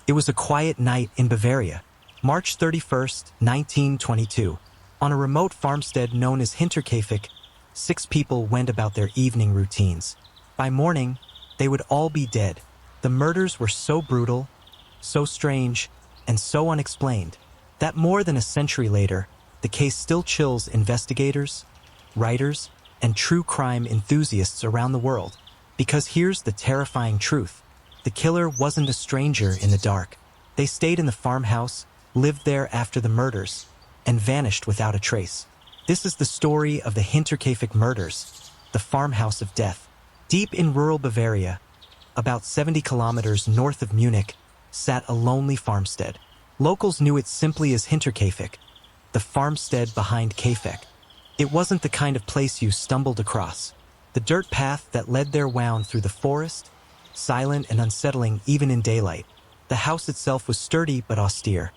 It was a quiet night in Bavaria, March 31st, 1922. On a remote farmstead known as Hinterkaifeck, 6 people went about their evening routines. By morning, they would all be dead. The murders were so brutal, so strange, and so unexplained that more than a century later, the case still chills investigators, writers, and true crime enthusiasts around the world. Because here's the terrifying truth. The killer wasn't a stranger in the dark. They stayed in the farmhouse, lived there after the murders, and vanished without a trace. This is the story of the Hinterkaifeck murders, the farmhouse of death. Deep in rural Bavaria, about 70 kilometers north of Munich, sat a lonely farmstead. Locals knew it simply as Hinterkaifeck, the farmstead behind Kaifeck. It wasn't the kind of place you stumbled across. The dirt path that led there wound through the forest, silent and unsettling even in daylight. The house itself was sturdy but austere.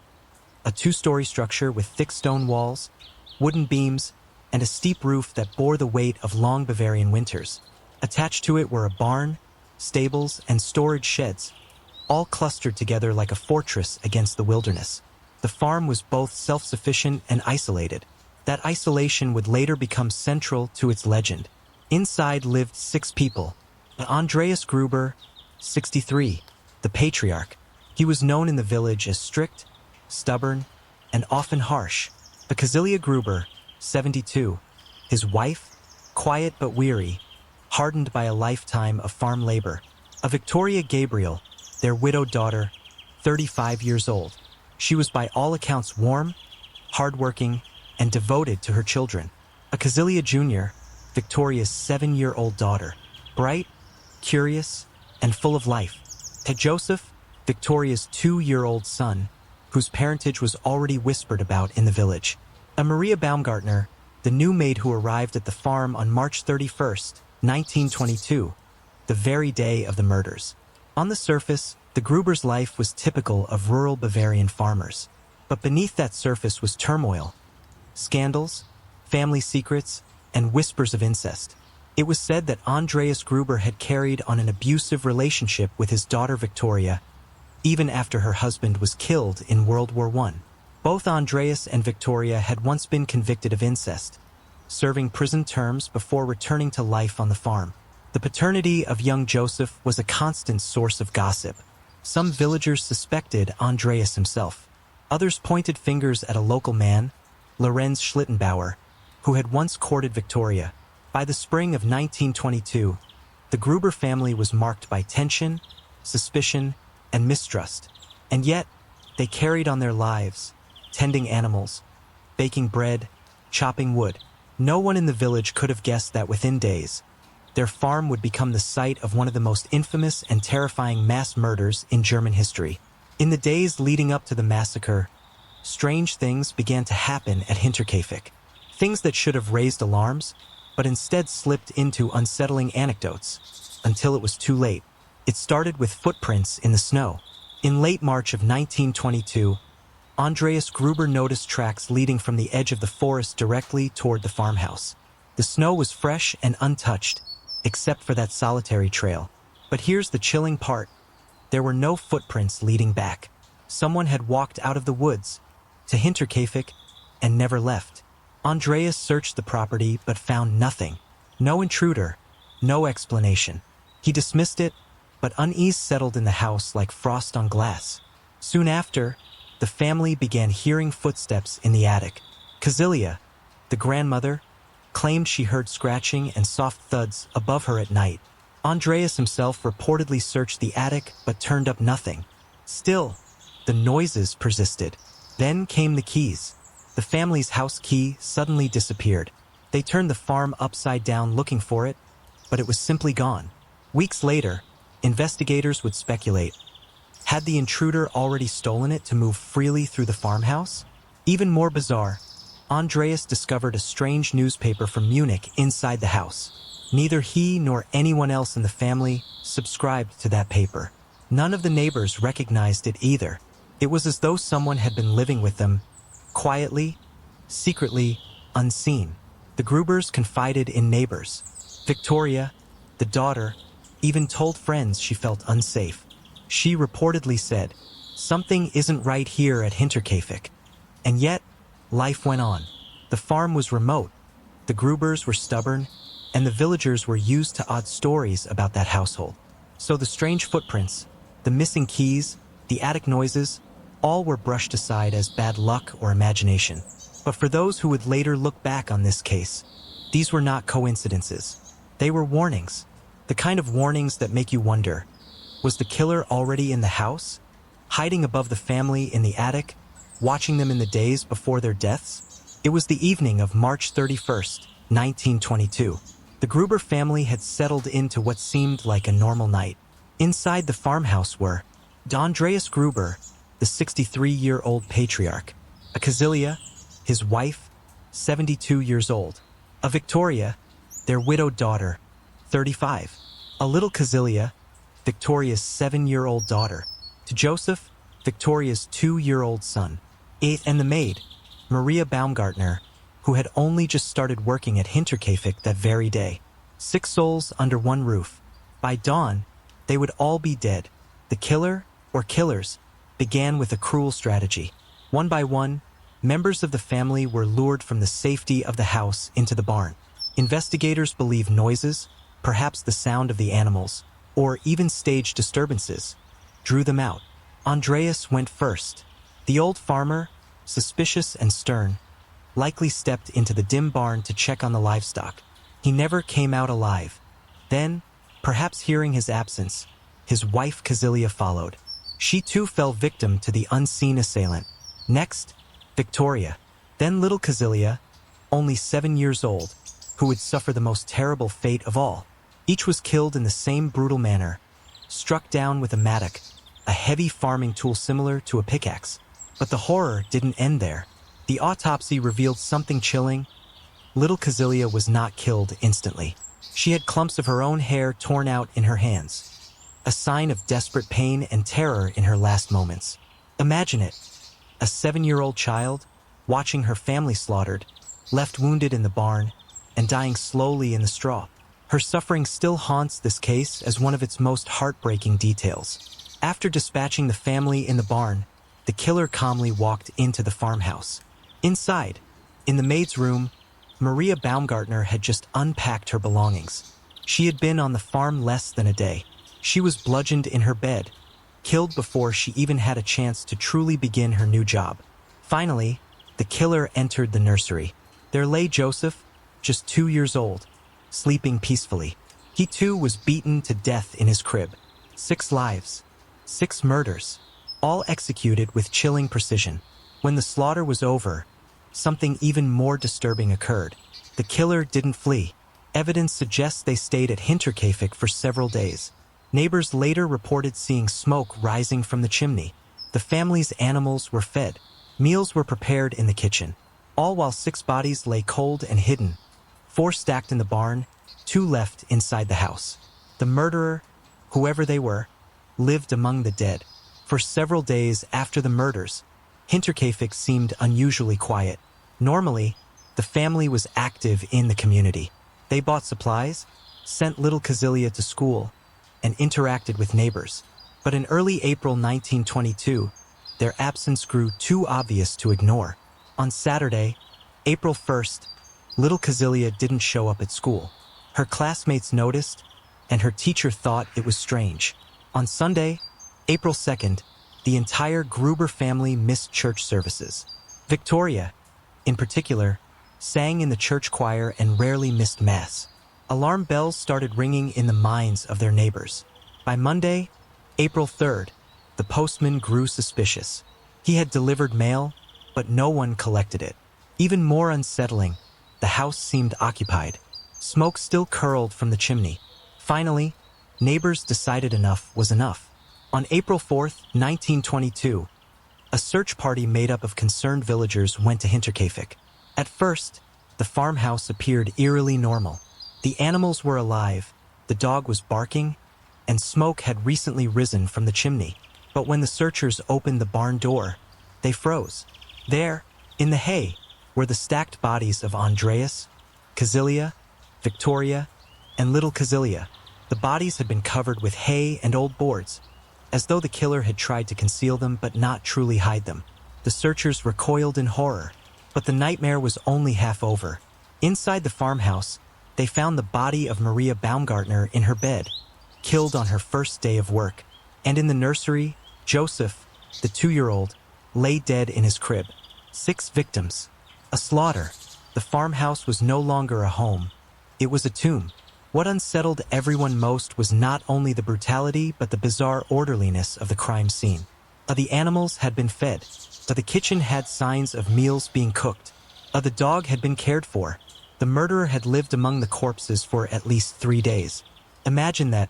A 2-story structure with thick stone walls, wooden beams, and a steep roof that bore the weight of long Bavarian winters. Attached to it were a barn, stables, and storage sheds, all clustered together like a fortress against the wilderness. The farm was both self-sufficient and isolated. That isolation would later become central to its legend. Inside lived 6 people. Andreas Gruber, 63, the patriarch. He was known in the village as strict, stubborn, and often harsh. Cäzilia Gruber, 72, his wife, quiet but weary, hardened by a lifetime of farm labor. Victoria Gabriel, their widowed daughter, 35 years old. She was by all accounts warm, hardworking, and devoted to her children. Cäzilia Jr., Victoria's 7-year-old daughter, bright, curious, and full of life. Josef, Victoria's 2-year-old son, whose parentage was already whispered about in the village. Maria Baumgartner, the new maid who arrived at the farm on March 31st, 1922, the very day of the murders. On the surface, the Grubers' life was typical of rural Bavarian farmers. But beneath that surface was turmoil, scandals, family secrets, and whispers of incest. It was said that Andreas Gruber had carried on an abusive relationship with his daughter Victoria, even after her husband was killed in World War I. Both Andreas and Victoria had once been convicted of incest, serving prison terms before returning to life on the farm. The paternity of young Josef was a constant source of gossip. Some villagers suspected Andreas himself. Others pointed fingers at a local man, Lorenz Schlittenbauer, who had once courted Victoria. By the spring of 1922, the Gruber family was marked by tension, suspicion, and mistrust. And yet, they carried on their lives, tending animals, baking bread, chopping wood. No one in the village could have guessed that within days, their farm would become the site of one of the most infamous and terrifying mass murders in German history. In the days leading up to the massacre, strange things began to happen at Hinterkaifeck. Things that should have raised alarms, but instead slipped into unsettling anecdotes, until it was too late. It started with footprints in the snow. In late March of 1922, Andreas Gruber noticed tracks leading from the edge of the forest directly toward the farmhouse. The snow was fresh and untouched, except for that solitary trail. But here's the chilling part. There were no footprints leading back. Someone had walked out of the woods to Hinterkaifeck and never left. Andreas searched the property but found nothing. No intruder, no explanation. He dismissed it, but unease settled in the house like frost on glass. Soon after, the family began hearing footsteps in the attic. Cäzilia, the grandmother, claimed she heard scratching and soft thuds above her at night. Andreas himself reportedly searched the attic but turned up nothing. Still, the noises persisted. Then came the keys. The family's house key suddenly disappeared. They turned the farm upside down looking for it, but it was simply gone. Weeks later, investigators would speculate. Had the intruder already stolen it to move freely through the farmhouse? Even more bizarre, Andreas discovered a strange newspaper from Munich inside the house. Neither he nor anyone else in the family subscribed to that paper. None of the neighbors recognized it either. It was as though someone had been living with them, quietly, secretly, unseen. The Grubers confided in neighbors. Victoria, the daughter, even told friends she felt unsafe. She reportedly said, Something isn't right here at Hinterkaifeck. And yet, life went on. The farm was remote, the Grubers were stubborn, and the villagers were used to odd stories about that household. So the strange footprints, the missing keys, the attic noises, all were brushed aside as bad luck or imagination. But for those who would later look back on this case, these were not coincidences. They were warnings. The kind of warnings that make you wonder, was the killer already in the house? Hiding above the family in the attic? Watching them in the days before their deaths? It was the evening of March 31st, 1922. The Gruber family had settled into what seemed like a normal night. Inside the farmhouse were Andreas Gruber, the 63-year-old patriarch, a Cäzilia, his wife, 72 years old, a Victoria, their widowed daughter, 35, a little Cäzilia, Victoria's 7-year-old daughter, to Josef, Victoria's 2-year-old son, and the maid, Maria Baumgartner, who had only just started working at Hinterkaifeck that very day. 6 souls under one roof. By dawn, they would all be dead. The killer, or killers, began with a cruel strategy. One by one, members of the family were lured from the safety of the house into the barn. Investigators believe noises, perhaps the sound of the animals, or even stage disturbances, drew them out. Andreas went first. The old farmer, suspicious and stern, likely stepped into the dim barn to check on the livestock. He never came out alive. Then, perhaps hearing his absence, his wife Cäzilia followed. She too fell victim to the unseen assailant. Next, Victoria. Then little Cäzilia, only 7 years old, who would suffer the most terrible fate of all. Each was killed in the same brutal manner, struck down with a mattock, a heavy farming tool similar to a pickaxe. But the horror didn't end there. The autopsy revealed something chilling. Little Cäzilia was not killed instantly. She had clumps of her own hair torn out in her hands, a sign of desperate pain and terror in her last moments. Imagine it, a 7-year-old child, watching her family slaughtered, left wounded in the barn, and dying slowly in the straw. Her suffering still haunts this case as one of its most heartbreaking details. After dispatching the family in the barn, the killer calmly walked into the farmhouse. Inside, in the maid's room, Maria Baumgartner had just unpacked her belongings. She had been on the farm less than a day. She was bludgeoned in her bed, killed before she even had a chance to truly begin her new job. Finally, the killer entered the nursery. There lay Josef, just 2 years old, sleeping peacefully. He too was beaten to death in his crib. 6 lives, 6 murders, all executed with chilling precision. When the slaughter was over, something even more disturbing occurred. The killer didn't flee. Evidence suggests they stayed at Hinterkaifeck for several days. Neighbors later reported seeing smoke rising from the chimney. The family's animals were fed. Meals were prepared in the kitchen, all while 6 bodies lay cold and hidden. 4 stacked in the barn, 2 left inside the house. The murderer, whoever they were, lived among the dead. For several days after the murders, Hinterkaifeck seemed unusually quiet. Normally, the family was active in the community. They bought supplies, sent little Cäzilia to school, and interacted with neighbors. But in early April 1922, their absence grew too obvious to ignore. On Saturday, April 1st, little Cäzilia didn't show up at school. Her classmates noticed, and her teacher thought it was strange. On Sunday, April 2nd, the entire Gruber family missed church services. Victoria, in particular, sang in the church choir and rarely missed Mass. Alarm bells started ringing in the minds of their neighbors. By Monday, April 3rd, the postman grew suspicious. He had delivered mail, but no one collected it. Even more unsettling, the house seemed occupied. Smoke still curled from the chimney. Finally, neighbors decided enough was enough. On April 4th, 1922, a search party made up of concerned villagers went to Hinterkaifeck. At first, the farmhouse appeared eerily normal. The animals were alive, the dog was barking, and smoke had recently risen from the chimney. But when the searchers opened the barn door, they froze. There, in the hay, were the stacked bodies of Andreas, Cäzilia, Victoria, and little Cäzilia. The bodies had been covered with hay and old boards, as though the killer had tried to conceal them but not truly hide them. The searchers recoiled in horror, but the nightmare was only half over. Inside the farmhouse, they found the body of Maria Baumgartner in her bed, killed on her first day of work. And in the nursery, Josef, the 2-year-old, lay dead in his crib. 6 victims. A slaughter. The farmhouse was no longer a home. It was a tomb. What unsettled everyone most was not only the brutality but the bizarre orderliness of the crime scene. The animals had been fed. The kitchen had signs of meals being cooked. The dog had been cared for. The murderer had lived among the corpses for at least 3 days. Imagine that.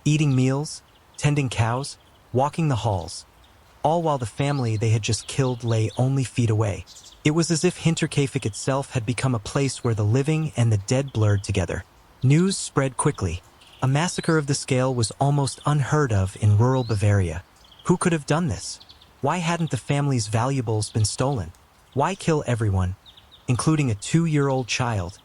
Eating meals, tending cows, walking the halls, all while the family they had just killed lay only feet away. It was as if Hinterkaifeck itself had become a place where the living and the dead blurred together. News spread quickly. A massacre of the scale was almost unheard of in rural Bavaria. Who could have done this? Why hadn't the family's valuables been stolen? Why kill everyone, including a 2-year-old child,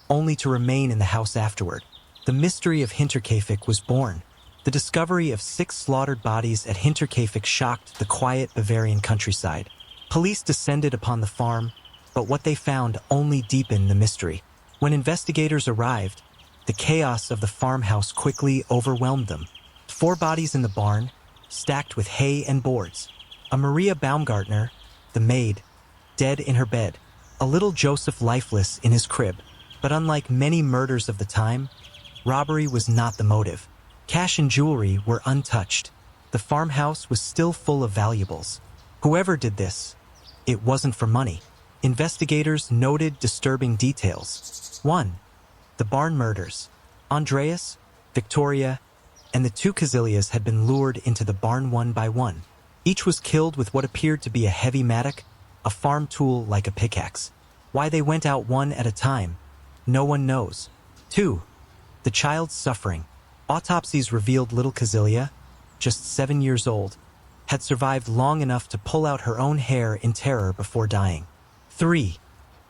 only to remain in the house afterward? The mystery of Hinterkaifeck was born. The discovery of 6 slaughtered bodies at Hinterkaifeck shocked the quiet Bavarian countryside. Police descended upon the farm, but what they found only deepened the mystery. When investigators arrived, the chaos of the farmhouse quickly overwhelmed them. 4 bodies in the barn, stacked with hay and boards. A Maria Baumgartner, the maid, dead in her bed. A little Josef lifeless in his crib. But unlike many murders of the time, robbery was not the motive. Cash and jewelry were untouched. The farmhouse was still full of valuables. Whoever did this, it wasn't for money. Investigators noted disturbing details. 1. The barn murders. Andreas, Victoria, and the 2 Cäzilias had been lured into the barn one by one. Each was killed with what appeared to be a heavy mattock, a farm tool like a pickaxe. Why they went out one at a time, no one knows. 2. The child's suffering. Autopsies revealed little Cäzilia, just 7 years old, had survived long enough to pull out her own hair in terror before dying. 3.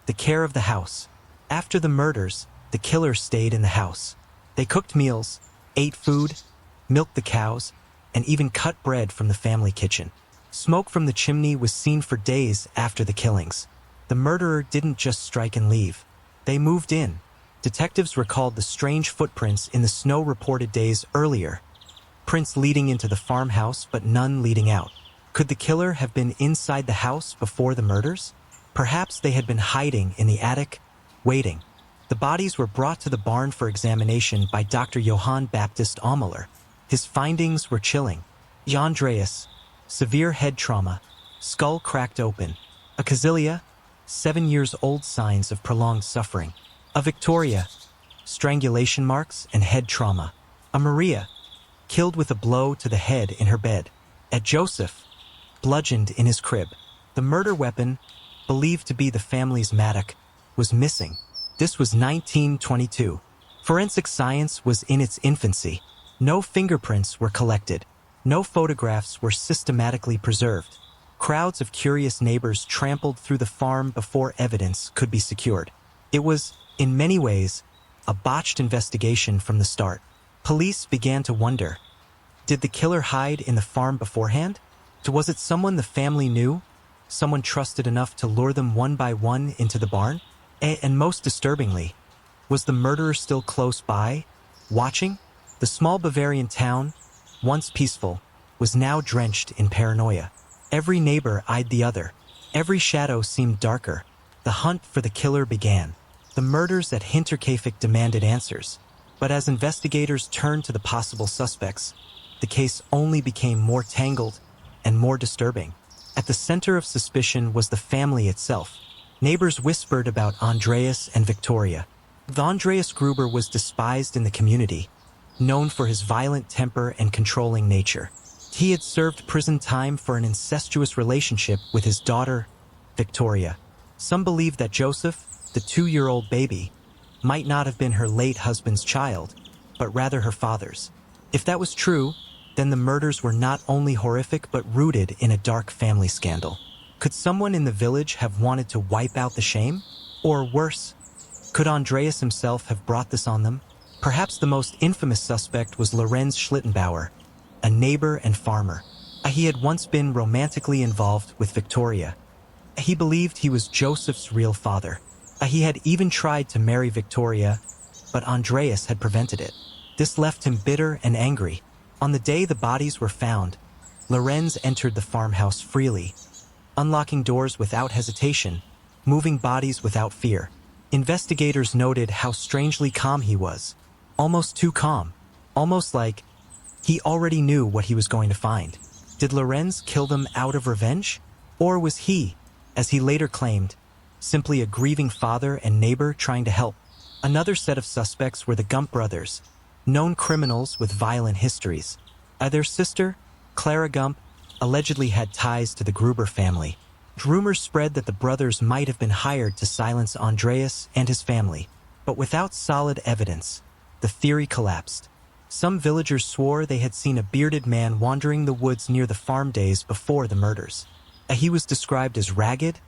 The care of the house. After the murders, the killer stayed in the house. They cooked meals, ate food, milked the cows, and even cut bread from the family kitchen. Smoke from the chimney was seen for days after the killings. The murderer didn't just strike and leave. They moved in. Detectives recalled the strange footprints in the snow reported days earlier. Prints leading into the farmhouse, but none leading out. Could the killer have been inside the house before the murders? Perhaps they had been hiding in the attic, waiting. The bodies were brought to the barn for examination by Dr. Johann Baptist Aumler. His findings were chilling. Andreas, severe head trauma, skull cracked open. A Cäzilia, 7 years old, signs of prolonged suffering. A Victoria, strangulation marks and head trauma. A Maria, killed with a blow to the head in her bed. A Josef, bludgeoned in his crib. The murder weapon, believed to be the family's mattock, was missing. This was 1922. Forensic science was in its infancy. No fingerprints were collected. No photographs were systematically preserved. Crowds of curious neighbors trampled through the farm before evidence could be secured. It was, in many ways, a botched investigation from the start. Police began to wonder, did the killer hide in the farm beforehand? Was it someone the family knew? Someone trusted enough to lure them one by one into the barn? And most disturbingly, was the murderer still close by, watching? The small Bavarian town, once peaceful, was now drenched in paranoia. Every neighbor eyed the other. Every shadow seemed darker. The hunt for the killer began. The murders at Hinterkaifeck demanded answers. But as investigators turned to the possible suspects, the case only became more tangled and more disturbing. At the center of suspicion was the family itself. Neighbors whispered about Andreas and Victoria. Andreas Gruber was despised in the community, known for his violent temper and controlling nature. He had served prison time for an incestuous relationship with his daughter, Victoria. Some believed that Josef, the 2-year-old baby, might not have been her late husband's child, but rather her father's. If that was true, then the murders were not only horrific but rooted in a dark family scandal. Could someone in the village have wanted to wipe out the shame? Or worse, could Andreas himself have brought this on them? Perhaps the most infamous suspect was Lorenz Schlittenbauer, a neighbor and farmer. He had once been romantically involved with Victoria. He believed he was Joseph's real father. He had even tried to marry Victoria, but Andreas had prevented it. This left him bitter and angry. On the day the bodies were found, Lorenz entered the farmhouse freely, unlocking doors without hesitation, moving bodies without fear. Investigators noted how strangely calm he was. Almost too calm. Almost like he already knew what he was going to find. Did Lorenz kill them out of revenge? Or was he, as he later claimed, simply a grieving father and neighbor trying to help? Another set of suspects were the Gump brothers, known criminals with violent histories. Their sister, Clara Gump, allegedly had ties to the Gruber family. Rumors spread that the brothers might have been hired to silence Andreas and his family, but without solid evidence, the theory collapsed. Some villagers swore they had seen a bearded man wandering the woods near the farm days before the murders. He was described as ragged,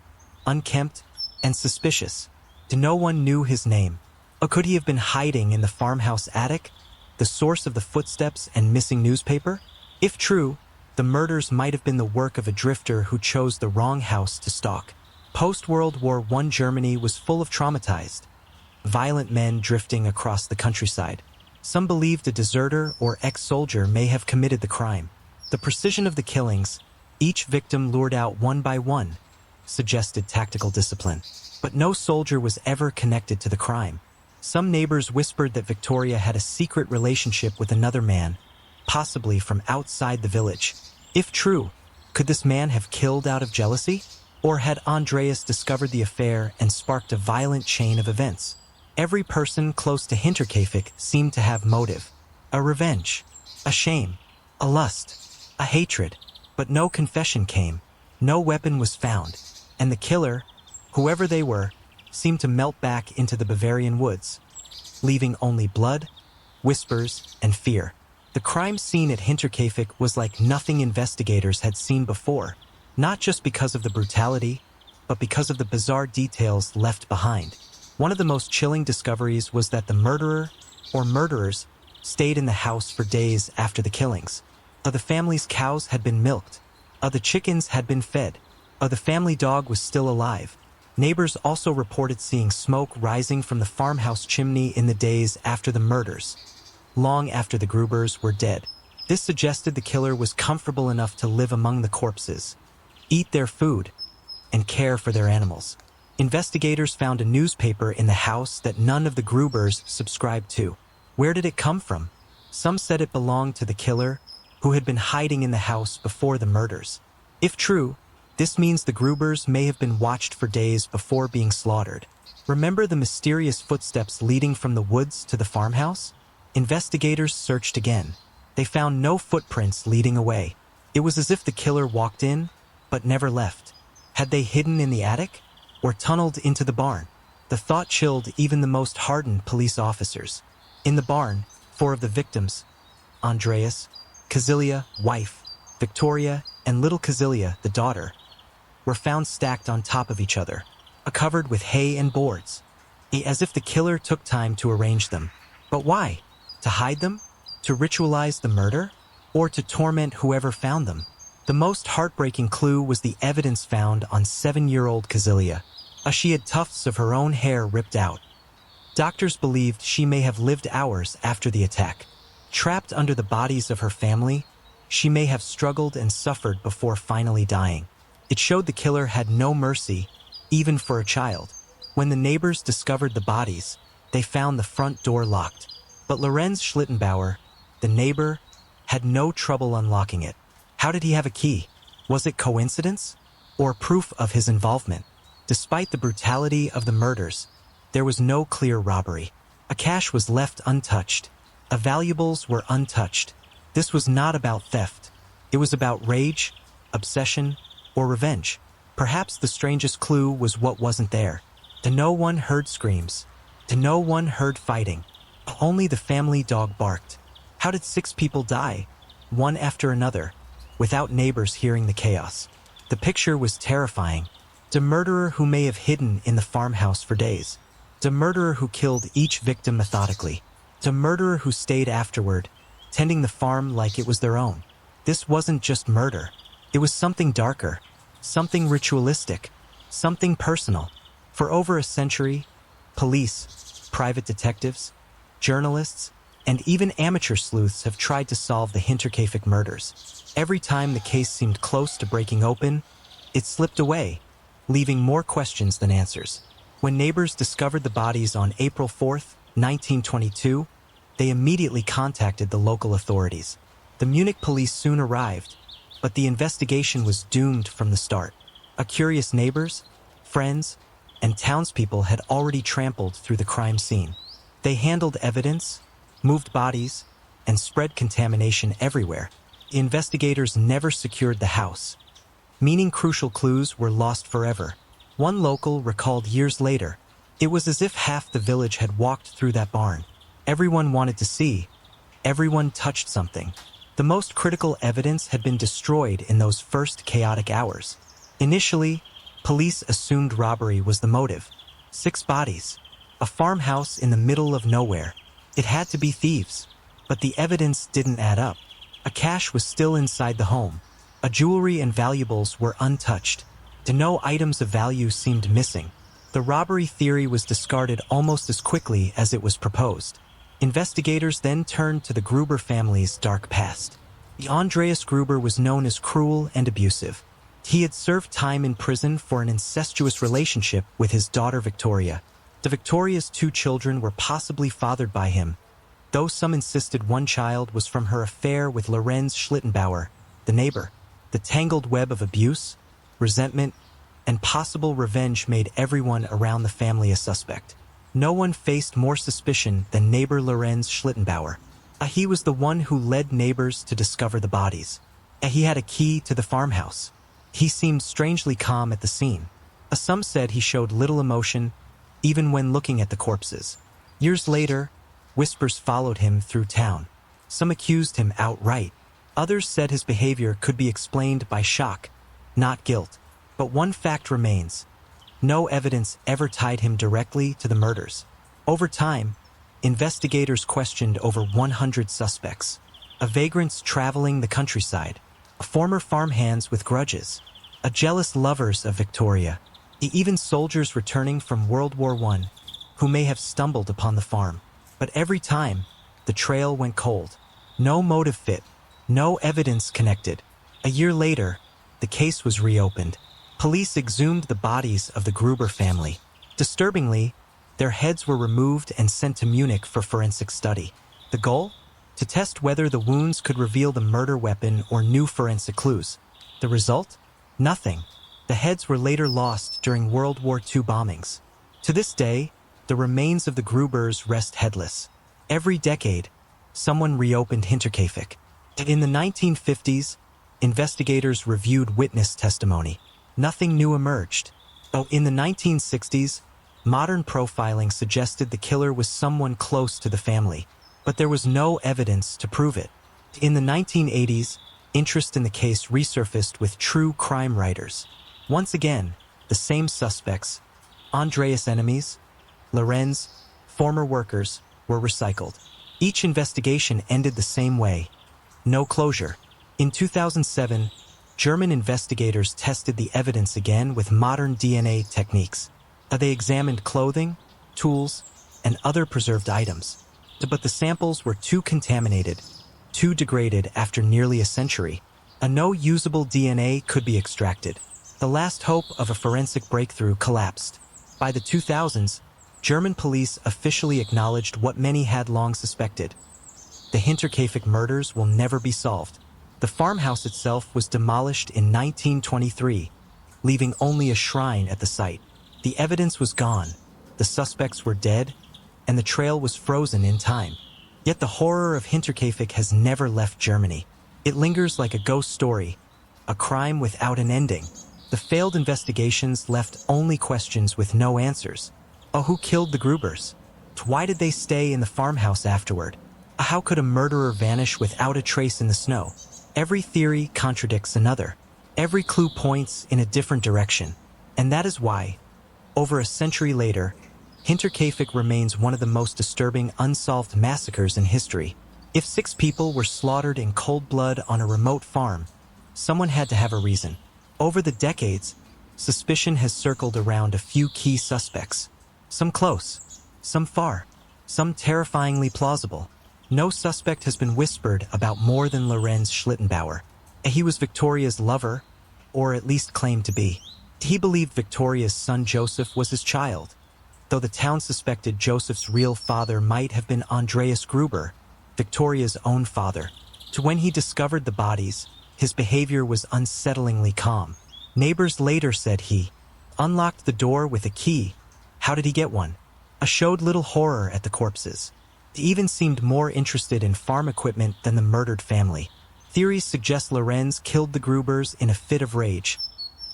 unkempt, and suspicious. No one knew his name. Or could he have been hiding in the farmhouse attic, the source of the footsteps and missing newspaper? If true, the murders might have been the work of a drifter who chose the wrong house to stalk. Post-World War I Germany was full of traumatized, violent men drifting across the countryside. Some believed a deserter or ex-soldier may have committed the crime. The precision of the killings, each victim lured out one by one, suggested tactical discipline. But no soldier was ever connected to the crime. Some neighbors whispered that Victoria had a secret relationship with another man, possibly from outside the village. If true, could this man have killed out of jealousy? Or had Andreas discovered the affair and sparked a violent chain of events? Every person close to Hinterkaifeck seemed to have motive. A revenge, a shame, a lust, a hatred. But no confession came, no weapon was found, and the killer, whoever they were, seemed to melt back into the Bavarian woods, leaving only blood, whispers, and fear. The crime scene at Hinterkaifeck was like nothing investigators had seen before, not just because of the brutality, but because of the bizarre details left behind. One of the most chilling discoveries was that the murderer, or murderers, stayed in the house for days after the killings. The family's cows had been milked. The chickens had been fed. The family dog was still alive. Neighbors also reported seeing smoke rising from the farmhouse chimney in the days after the murders, long after the Grubers were dead. This suggested the killer was comfortable enough to live among the corpses, eat their food, and care for their animals. Investigators found a newspaper in the house that none of the Grubers subscribed to. Where did it come from? Some said it belonged to the killer, who had been hiding in the house before the murders. If true, this means the Grubers may have been watched for days before being slaughtered. Remember the mysterious footsteps leading from the woods to the farmhouse? Investigators searched again. They found no footprints leading away. It was as if the killer walked in, but never left. Had they hidden in the attic? Or tunneled into the barn? The thought chilled even the most hardened police officers. In the barn, 4 of the victims, Andreas, Cäzilia, wife, Victoria, and little Cäzilia, the daughter, were found stacked on top of each other, covered with hay and boards, as if the killer took time to arrange them. But why? To hide them? To ritualize the murder? Or to torment whoever found them? The most heartbreaking clue was the evidence found on 7-year-old Cäzilia. She had tufts of her own hair ripped out. Doctors believed she may have lived hours after the attack. Trapped under the bodies of her family, she may have struggled and suffered before finally dying. It showed the killer had no mercy, even for a child. When the neighbors discovered the bodies, they found the front door locked. But Lorenz Schlittenbauer, the neighbor, had no trouble unlocking it. How did he have a key? Was it coincidence? Or proof of his involvement? Despite the brutality of the murders, there was no clear robbery. A cash was left untouched. Valuables were untouched. This was not about theft. It was about rage, obsession, or revenge. Perhaps the strangest clue was what wasn't there. No one heard screams. No one heard fighting. Only the family dog barked. How did 6 people die, one after another, without neighbors hearing the chaos? The picture was terrifying. The murderer who may have hidden in the farmhouse for days. The murderer who killed each victim methodically. The murderer who stayed afterward, tending the farm like it was their own. This wasn't just murder. It was something darker, something ritualistic, something personal. For over a century, police, private detectives, journalists, and even amateur sleuths have tried to solve the Hinterkaifeck murders. Every time the case seemed close to breaking open, it slipped away, leaving more questions than answers. When neighbors discovered the bodies on April 4th, 1922, they immediately contacted the local authorities. The Munich police soon arrived, but the investigation was doomed from the start. Curious neighbors, friends, and townspeople had already trampled through the crime scene. They handled evidence, moved bodies, and spread contamination everywhere. The investigators never secured the house, meaning crucial clues were lost forever. One local recalled years later, it was as if half the village had walked through that barn. Everyone wanted to see. Everyone touched something. The most critical evidence had been destroyed in those first chaotic hours. Initially, police assumed robbery was the motive. 6 bodies. A farmhouse in the middle of nowhere. It had to be thieves. But the evidence didn't add up. A cache was still inside the home. Jewelry and valuables were untouched. No items of value seemed missing. The robbery theory was discarded almost as quickly as it was proposed. Investigators then turned to the Gruber family's dark past. Andreas Gruber was known as cruel and abusive. He had served time in prison for an incestuous relationship with his daughter Victoria. Victoria's 2 children were possibly fathered by him, though some insisted one child was from her affair with Lorenz Schlittenbauer, the neighbor. The tangled web of abuse, resentment, and possible revenge made everyone around the family a suspect. No one faced more suspicion than neighbor Lorenz Schlittenbauer. He was the one who led neighbors to discover the bodies. He had a key to the farmhouse. He seemed strangely calm at the scene. Some said he showed little emotion, even when looking at the corpses. Years later, whispers followed him through town. Some accused him outright. Others said his behavior could be explained by shock, not guilt. But one fact remains. No evidence ever tied him directly to the murders. Over time, investigators questioned over 100 suspects. Vagrants traveling the countryside, former farmhands with grudges, jealous lovers of Victoria, even soldiers returning from World War I who may have stumbled upon the farm. But every time, the trail went cold. No motive fit, no evidence connected. A year later, the case was reopened. Police exhumed the bodies of the Gruber family. Disturbingly, their heads were removed and sent to Munich for forensic study. The goal? To test whether the wounds could reveal the murder weapon or new forensic clues. The result? Nothing. The heads were later lost during World War II bombings. To this day, the remains of the Grubers rest headless. Every decade, someone reopened Hinterkaifeck. In the 1950s, investigators reviewed witness testimony. Nothing new emerged. In the 1960s, modern profiling suggested the killer was someone close to the family, but there was no evidence to prove it. In the 1980s, interest in the case resurfaced with true crime writers. Once again, the same suspects, Andreas' enemies, Lorenz, former workers, were recycled. Each investigation ended the same way. No closure. In 2007, German investigators tested the evidence again with modern DNA techniques. They examined clothing, tools, and other preserved items. But the samples were too contaminated, too degraded after nearly a century. No usable DNA could be extracted. The last hope of a forensic breakthrough collapsed. By the 2000s, German police officially acknowledged what many had long suspected. The Hinterkaifeck murders will never be solved. The farmhouse itself was demolished in 1923, leaving only a shrine at the site. The evidence was gone, the suspects were dead, and the trail was frozen in time. Yet the horror of Hinterkaifeck has never left Germany. It lingers like a ghost story, a crime without an ending. The failed investigations left only questions with no answers. Who killed the Grubers? Why did they stay in the farmhouse afterward? How could a murderer vanish without a trace in the snow? Every theory contradicts another. Every clue points in a different direction. And that is why, over a century later, Hinterkaifeck remains one of the most disturbing unsolved massacres in history. If 6 people were slaughtered in cold blood on a remote farm, someone had to have a reason. Over the decades, suspicion has circled around a few key suspects. Some close, some far, some terrifyingly plausible. No suspect has been whispered about more than Lorenz Schlittenbauer. He was Victoria's lover, or at least claimed to be. He believed Victoria's son Josef was his child, though the town suspected Josef's real father might have been Andreas Gruber, Victoria's own father. To when he discovered the bodies, his behavior was unsettlingly calm. Neighbors later said he unlocked the door with a key. How did he get one? Showed little horror at the corpses. He even seemed more interested in farm equipment than the murdered family. Theories suggest Lorenz killed the Grubers in a fit of rage,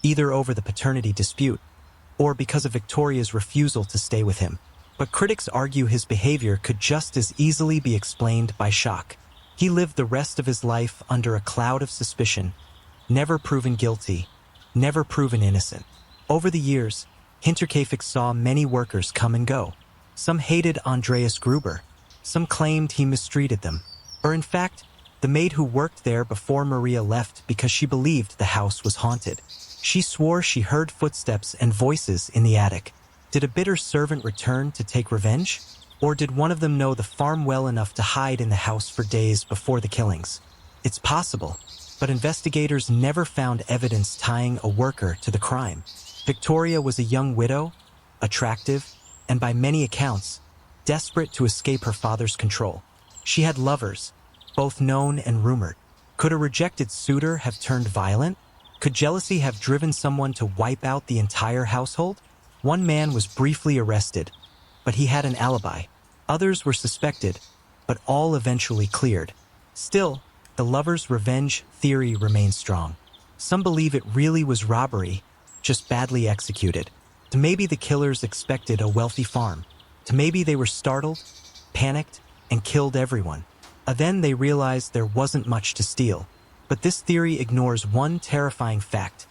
either over the paternity dispute or because of Victoria's refusal to stay with him. But critics argue his behavior could just as easily be explained by shock. He lived the rest of his life under a cloud of suspicion, never proven guilty, never proven innocent. Over the years, Hinterkaifeck saw many workers come and go. Some hated Andreas Gruber, some claimed he mistreated them, or in fact, the maid who worked there before Maria left because she believed the house was haunted. She swore she heard footsteps and voices in the attic. Did a bitter servant return to take revenge? Or did one of them know the farm well enough to hide in the house for days before the killings? It's possible, but investigators never found evidence tying a worker to the crime. Victoria was a young widow, attractive, and by many accounts, desperate to escape her father's control. She had lovers, both known and rumored. Could a rejected suitor have turned violent? Could jealousy have driven someone to wipe out the entire household? One man was briefly arrested, but he had an alibi. Others were suspected, but all eventually cleared. Still, the lovers' revenge theory remains strong. Some believe it really was robbery, just badly executed. To maybe the killers expected a wealthy farm. To maybe they were startled, panicked, and killed everyone. Then they realized there wasn't much to steal. But this theory ignores one terrifying fact.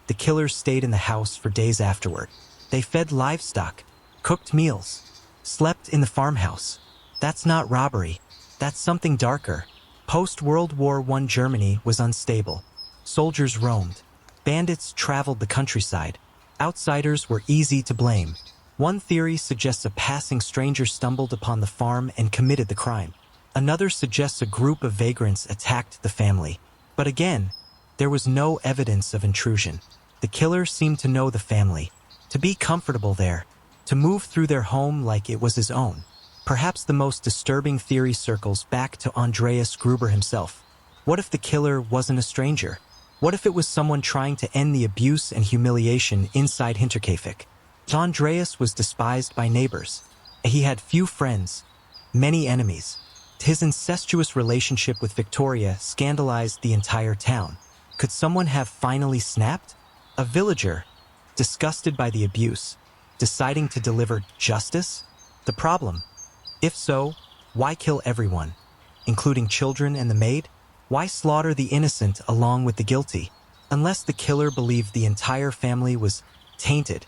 The killers stayed in the house for days afterward. They fed livestock, cooked meals, slept in the farmhouse. That's not robbery. That's something darker. Post-World War I Germany was unstable. Soldiers roamed. Bandits traveled the countryside. Outsiders were easy to blame. One theory suggests a passing stranger stumbled upon the farm and committed the crime. Another suggests a group of vagrants attacked the family. But again, there was no evidence of intrusion. The killer seemed to know the family, to be comfortable there, to move through their home like it was his own. Perhaps the most disturbing theory circles back to Andreas Gruber himself. What if the killer wasn't a stranger? What if it was someone trying to end the abuse and humiliation inside Hinterkaifeck? Andreas was despised by neighbors. He had few friends, many enemies. His incestuous relationship with Victoria scandalized the entire town. Could someone have finally snapped? A villager, disgusted by the abuse, deciding to deliver justice? The problem? If so, why kill everyone, including children and the maid? Why slaughter the innocent along with the guilty? Unless the killer believed the entire family was tainted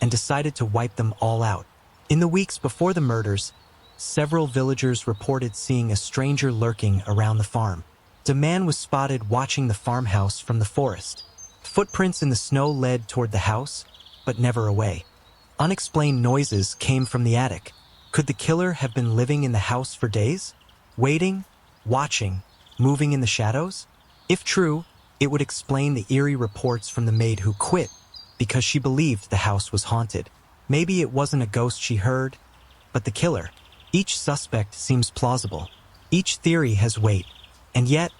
and decided to wipe them all out. In the weeks before the murders, several villagers reported seeing a stranger lurking around the farm. A man was spotted watching the farmhouse from the forest. Footprints in the snow led toward the house, but never away. Unexplained noises came from the attic. Could the killer have been living in the house for days? Waiting, watching, moving in the shadows? If true, it would explain the eerie reports from the maid who quit because she believed the house was haunted. Maybe it wasn't a ghost she heard, but the killer. Each suspect seems plausible. Each theory has weight, and yet,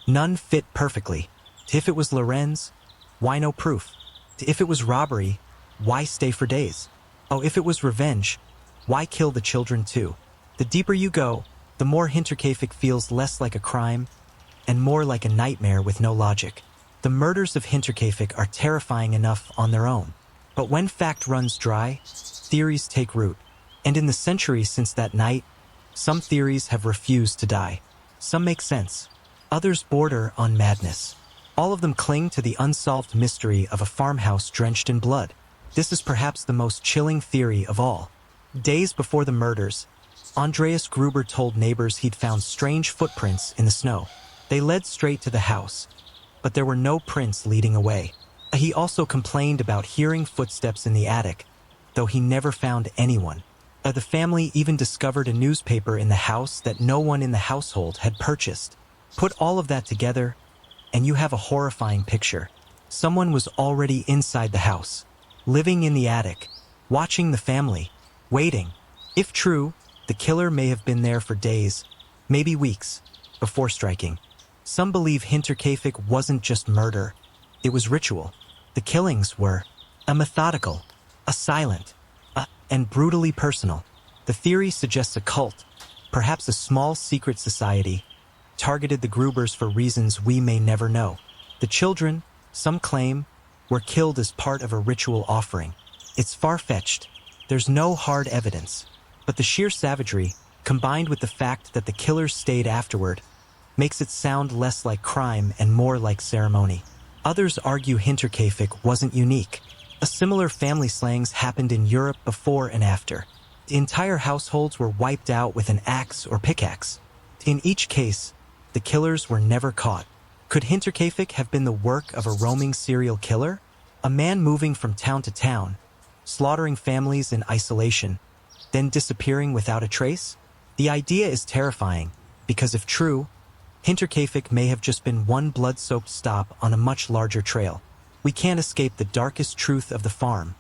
none fit perfectly. If it was Lorenz, why no proof? If it was robbery, why stay for days? Oh, if it was revenge, why kill the children too? The deeper you go, the more Hinterkaifeck feels less like a crime and more like a nightmare with no logic. The murders of Hinterkaifeck are terrifying enough on their own. But when fact runs dry, theories take root. And in the centuries since that night, some theories have refused to die. Some make sense. Others border on madness. All of them cling to the unsolved mystery of a farmhouse drenched in blood. This is perhaps the most chilling theory of all. Days before the murders, Andreas Gruber told neighbors he'd found strange footprints in the snow. They led straight to the house, but there were no prints leading away. He also complained about hearing footsteps in the attic, though he never found anyone. The family even discovered a newspaper in the house that no one in the household had purchased. Put all of that together, and you have a horrifying picture. Someone was already inside the house, living in the attic, watching the family, waiting. If true, the killer may have been there for days, maybe weeks, before striking. Some believe Hinterkaifeck wasn't just murder, it was ritual. The killings were a methodical, a silent, and brutally personal. The theory suggests a cult, perhaps a small secret society, targeted the Grubers for reasons we may never know. The children, some claim, were killed as part of a ritual offering. It's far-fetched. There's no hard evidence. But the sheer savagery, combined with the fact that the killers stayed afterward, makes it sound less like crime and more like ceremony. Others argue Hinterkaifeck wasn't unique. A similar family slayings happened in Europe before and after. Entire households were wiped out with an axe or pickaxe. In each case, the killers were never caught. Could Hinterkaifeck have been the work of a roaming serial killer? A man moving from town to town, slaughtering families in isolation, then disappearing without a trace? The idea is terrifying, because if true, Hinterkaifeck may have just been one blood-soaked stop on a much larger trail. We can't escape the darkest truth of the farm.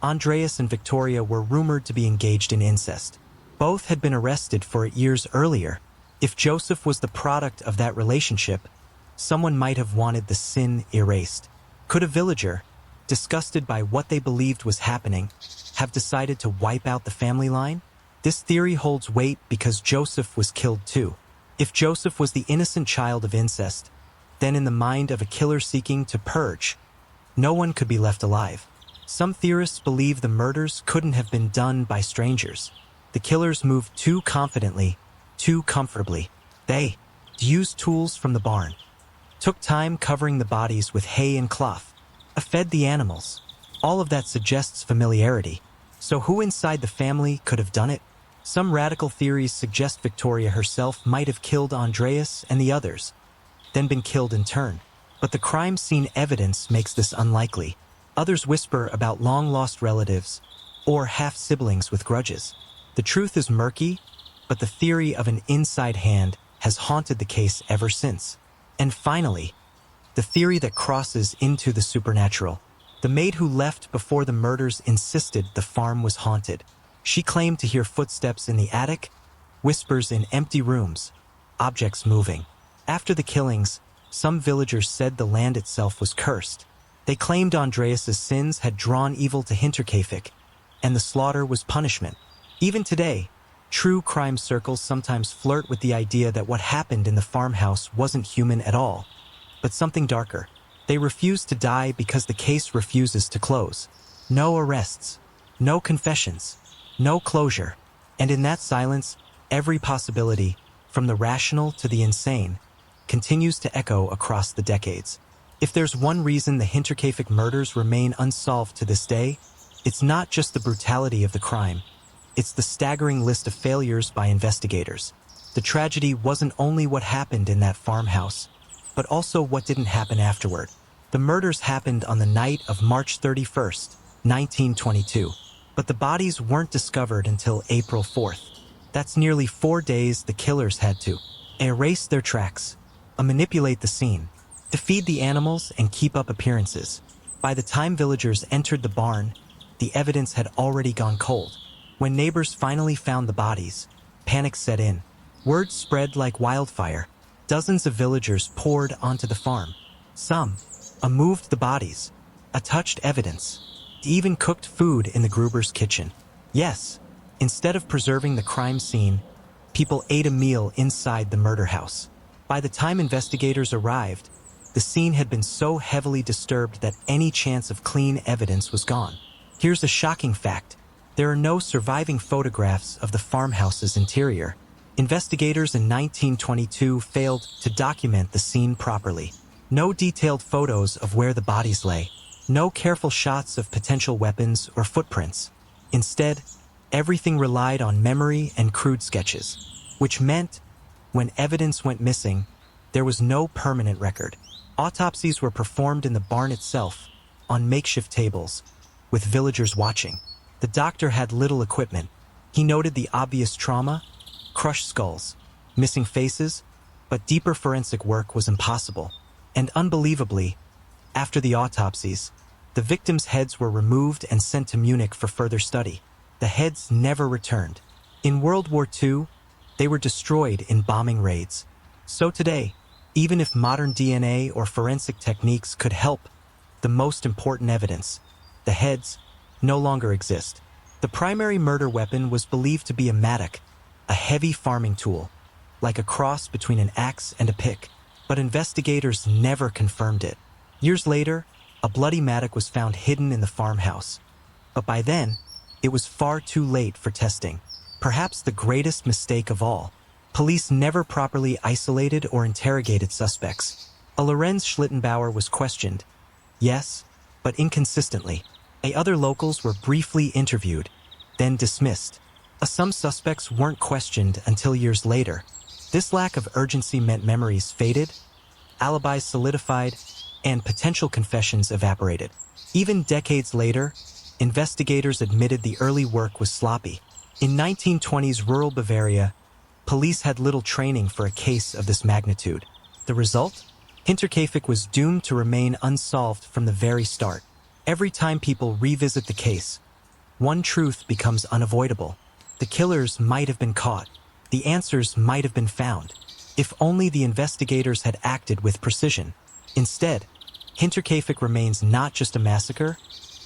Andreas and Victoria were rumored to be engaged in incest. Both had been arrested for it years earlier. If Josef was the product of that relationship, someone might have wanted the sin erased. Could a villager, disgusted by what they believed was happening, have decided to wipe out the family line? This theory holds weight because Josef was killed too. If Josef was the innocent child of incest, then in the mind of a killer seeking to purge, no one could be left alive. Some theorists believe the murders couldn't have been done by strangers. The killers moved too confidently, too comfortably. They used tools from the barn, took time covering the bodies with hay and cloth, fed the animals. All of that suggests familiarity. So who inside the family could have done it? Some radical theories suggest Victoria herself might have killed Andreas and the others, then been killed in turn. But the crime scene evidence makes this unlikely. Others whisper about long-lost relatives or half-siblings with grudges. The truth is murky, but the theory of an inside hand has haunted the case ever since. And finally, the theory that crosses into the supernatural. The maid who left before the murders insisted the farm was haunted. She claimed to hear footsteps in the attic, whispers in empty rooms, objects moving. After the killings, some villagers said the land itself was cursed. They claimed Andreas's sins had drawn evil to Hinterkaifeck, and the slaughter was punishment. Even today, true crime circles sometimes flirt with the idea that what happened in the farmhouse wasn't human at all, but something darker. They refuse to die because the case refuses to close. No arrests, no confessions, no closure. And in that silence, every possibility, from the rational to the insane, continues to echo across the decades. If there's one reason the Hinterkaifeck murders remain unsolved to this day, it's not just the brutality of the crime. It's the staggering list of failures by investigators. The tragedy wasn't only what happened in that farmhouse, but also what didn't happen afterward. The murders happened on the night of March 31st, 1922, but the bodies weren't discovered until April 4th. That's nearly 4 days the killers had to erase their tracks, manipulate the scene, to feed the animals and keep up appearances. By the time villagers entered the barn, the evidence had already gone cold. When neighbors finally found the bodies, panic set in. Word spread like wildfire. Dozens of villagers poured onto the farm. Some moved the bodies, touched evidence, even cooked food in the Gruber's kitchen. Yes, instead of preserving the crime scene, people ate a meal inside the murder house. By the time investigators arrived, the scene had been so heavily disturbed that any chance of clean evidence was gone. Here's a shocking fact. There are no surviving photographs of the farmhouse's interior. Investigators in 1922 failed to document the scene properly. No detailed photos of where the bodies lay. No careful shots of potential weapons or footprints. Instead, Everything relied on memory and crude sketches, which meant, when evidence went missing, there was no permanent record. Autopsies were performed in the barn itself, on makeshift tables, with villagers watching. The doctor had little equipment. He noted the obvious trauma, crushed skulls, missing faces, but deeper forensic work was impossible. And unbelievably, after the autopsies, the victims' heads were removed and sent to Munich for further study. The heads never returned. In World War II, they were destroyed in bombing raids. So today, even if modern DNA or forensic techniques could help, the most important evidence, the heads, no longer exist. The primary murder weapon was believed to be a mattock, a heavy farming tool, like a cross between an axe and a pick, but investigators never confirmed it. Years later, a bloody mattock was found hidden in the farmhouse. But by then, it was far too late for testing. Perhaps the greatest mistake of all. Police never properly isolated or interrogated suspects. A Lorenz Schlittenbauer was questioned, yes, but inconsistently. Other locals were briefly interviewed, then dismissed. Some suspects weren't questioned until years later. This lack of urgency meant memories faded, alibis solidified, and potential confessions evaporated. Even decades later, investigators admitted the early work was sloppy. In 1920s rural Bavaria, police had little training for a case of this magnitude. The result? Hinterkaifeck was doomed to remain unsolved from the very start. Every time people revisit the case, one truth becomes unavoidable. The killers might have been caught. The answers might have been found, if only the investigators had acted with precision. Instead, Hinterkaifeck remains not just a massacre,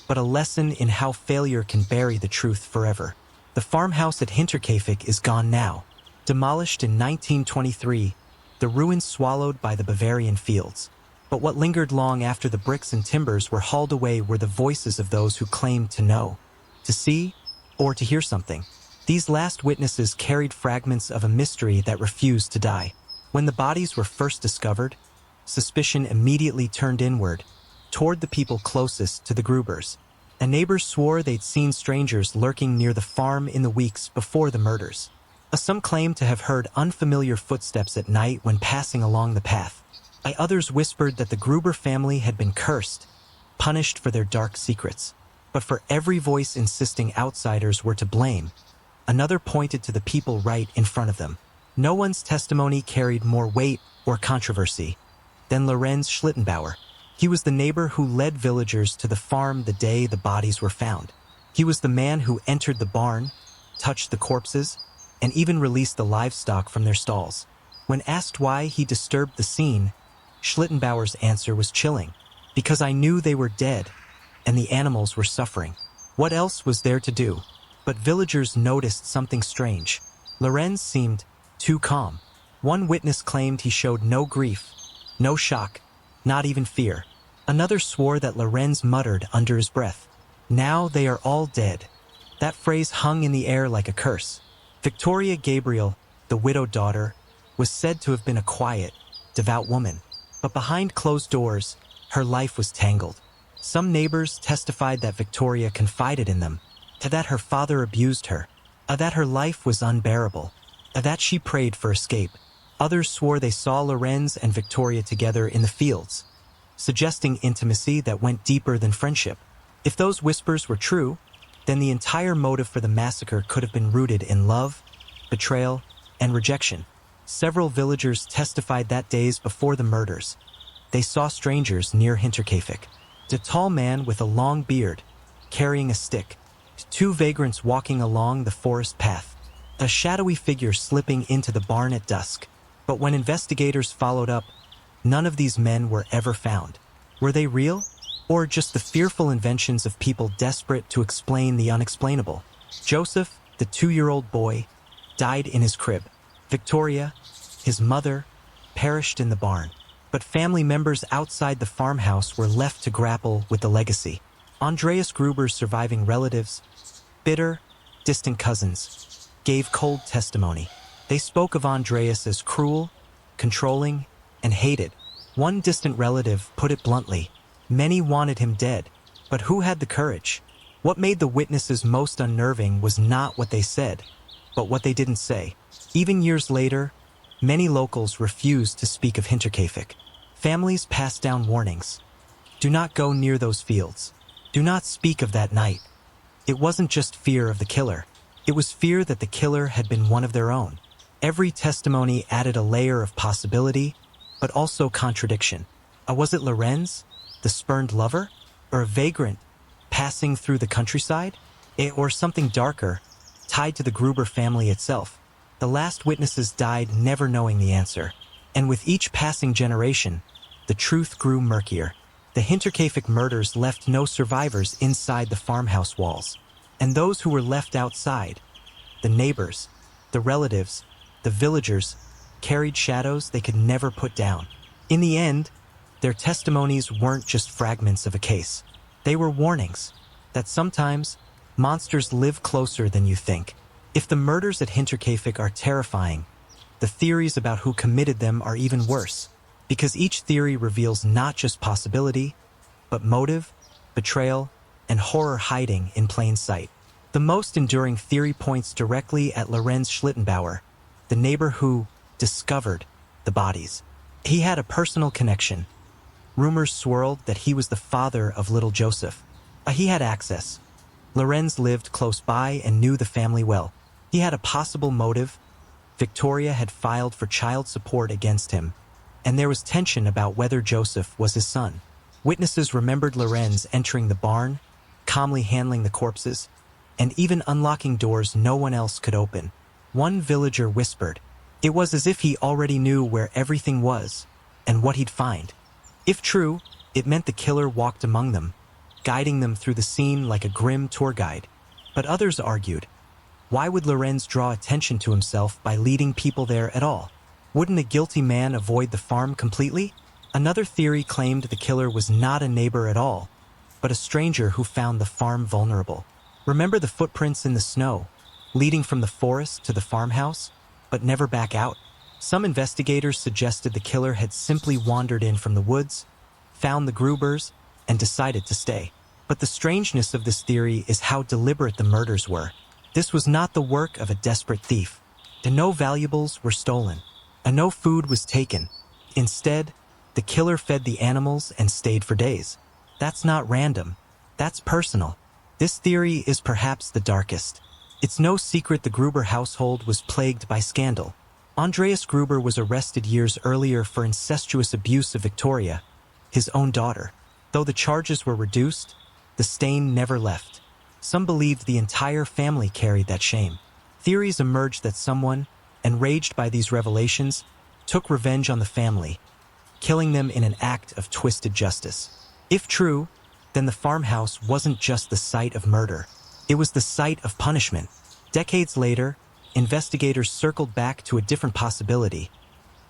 but a lesson in how failure can bury the truth forever. The farmhouse at Hinterkaifeck is gone now. Demolished in 1923, the ruins swallowed by the Bavarian fields. But what lingered long after the bricks and timbers were hauled away were the voices of those who claimed to know, to see, or to hear something. These last witnesses carried fragments of a mystery that refused to die. When the bodies were first discovered, suspicion immediately turned inward, toward the people closest to the Grubers. And neighbors swore they'd seen strangers lurking near the farm in the weeks before the murders. Some claimed to have heard unfamiliar footsteps at night when passing along the path. Others whispered that the Gruber family had been cursed, punished for their dark secrets. But for every voice insisting outsiders were to blame, another pointed to the people right in front of them. No one's testimony carried more weight or controversy than Lorenz Schlittenbauer. He was the neighbor who led villagers to the farm the day the bodies were found. He was the man who entered the barn, touched the corpses, and even released the livestock from their stalls. When asked why he disturbed the scene, Schlittenbauer's answer was chilling. Because I knew they were dead, and the animals were suffering. What else was there to do? But villagers noticed something strange. Lorenz seemed too calm. One witness claimed he showed no grief, no shock, not even fear. Another swore that Lorenz muttered under his breath, "Now they are all dead." That phrase hung in the air like a curse. Victoria Gabriel, the widowed daughter, was said to have been a quiet, devout woman. But behind closed doors, her life was tangled. Some neighbors testified that Victoria confided in them, that her father abused her, that her life was unbearable, that she prayed for escape. Others swore they saw Lorenz and Victoria together in the fields, suggesting intimacy that went deeper than friendship. If those whispers were true, then the entire motive for the massacre could have been rooted in love, betrayal, and rejection. Several villagers testified that days before the murders, they saw strangers near Hinterkaifeck. A tall man with a long beard, carrying a stick, two vagrants walking along the forest path, a shadowy figure slipping into the barn at dusk. But when investigators followed up, none of these men were ever found. Were they real? Or just the fearful inventions of people desperate to explain the unexplainable? Josef, the 2-year-old boy, died in his crib. Victoria, his mother, perished in the barn. But family members outside the farmhouse were left to grapple with the legacy. Andreas Gruber's surviving relatives, bitter, distant cousins, gave cold testimony. They spoke of Andreas as cruel, controlling, and hated. One distant relative put it bluntly, many wanted him dead, but who had the courage? What made the witnesses most unnerving was not what they said, but what they didn't say. Even years later, many locals refused to speak of Hinterkaifeck. Families passed down warnings. Do not go near those fields. Do not speak of that night. It wasn't just fear of the killer. It was fear that the killer had been one of their own. Every testimony added a layer of possibility, but also contradiction. Was it Lorenz, the spurned lover? Or a vagrant passing through the countryside? Or something darker, tied to the Gruber family itself? The last witnesses died never knowing the answer. And with each passing generation, the truth grew murkier. The Hinterkaifeck murders left no survivors inside the farmhouse walls. And those who were left outside, the neighbors, the relatives, the villagers, carried shadows they could never put down. In the end, their testimonies weren't just fragments of a case. They were warnings that sometimes monsters live closer than you think. If the murders at Hinterkaifeck are terrifying, the theories about who committed them are even worse, because each theory reveals not just possibility, but motive, betrayal, and horror hiding in plain sight. The most enduring theory points directly at Lorenz Schlittenbauer, the neighbor who discovered the bodies. He had a personal connection. Rumors swirled that he was the father of little Josef. He had access. Lorenz lived close by and knew the family well. He had a possible motive. Victoria had filed for child support against him, and there was tension about whether Josef was his son. Witnesses remembered Lorenz entering the barn, calmly handling the corpses, and even unlocking doors no one else could open. One villager whispered, it was as if he already knew where everything was and what he'd find. If true, it meant the killer walked among them, guiding them through the scene like a grim tour guide. But others argued, why would Lorenz draw attention to himself by leading people there at all? Wouldn't a guilty man avoid the farm completely? Another theory claimed the killer was not a neighbor at all, but a stranger who found the farm vulnerable. Remember the footprints in the snow, leading from the forest to the farmhouse, but never back out? Some investigators suggested the killer had simply wandered in from the woods, found the Grubers, and decided to stay. But the strangeness of this theory is how deliberate the murders were. This was not the work of a desperate thief. No valuables were stolen, and no food was taken. Instead, the killer fed the animals and stayed for days. That's not random. That's personal. This theory is perhaps the darkest. It's no secret the Gruber household was plagued by scandal. Andreas Gruber was arrested years earlier for incestuous abuse of Victoria, his own daughter. Though the charges were reduced, the stain never left. Some believed the entire family carried that shame. Theories emerged that someone, enraged by these revelations, took revenge on the family, killing them in an act of twisted justice. If true, then the farmhouse wasn't just the site of murder. It was the site of punishment. Decades later, investigators circled back to a different possibility.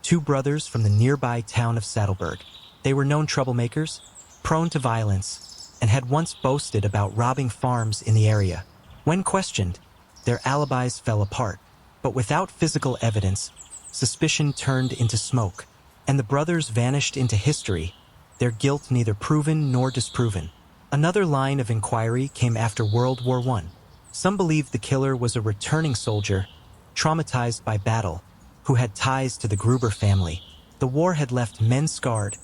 Two brothers from the nearby town of Saddleburg. They were known troublemakers, prone to violence, and had once boasted about robbing farms in the area. When questioned, their alibis fell apart. But without physical evidence, suspicion turned into smoke, and the brothers vanished into history, their guilt neither proven nor disproven. Another line of inquiry came after World War I. Some believed the killer was a returning soldier, traumatized by battle, who had ties to the Gruber family. The war had left men scarred,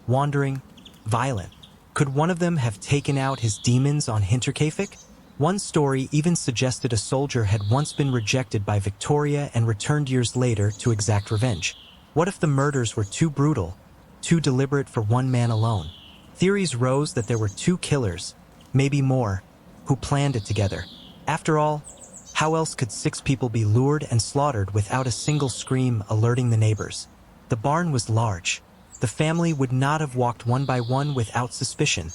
wandering, violent. Could one of them have taken out his demons on Hinterkaifeck? One story even suggested a soldier had once been rejected by Victoria and returned years later to exact revenge. What if the murders were too brutal, too deliberate for one man alone? Theories rose that there were two killers, maybe more, who planned it together. After all, how else could 6 people be lured and slaughtered without a single scream alerting the neighbors? The barn was large. The family would not have walked one by one without suspicion,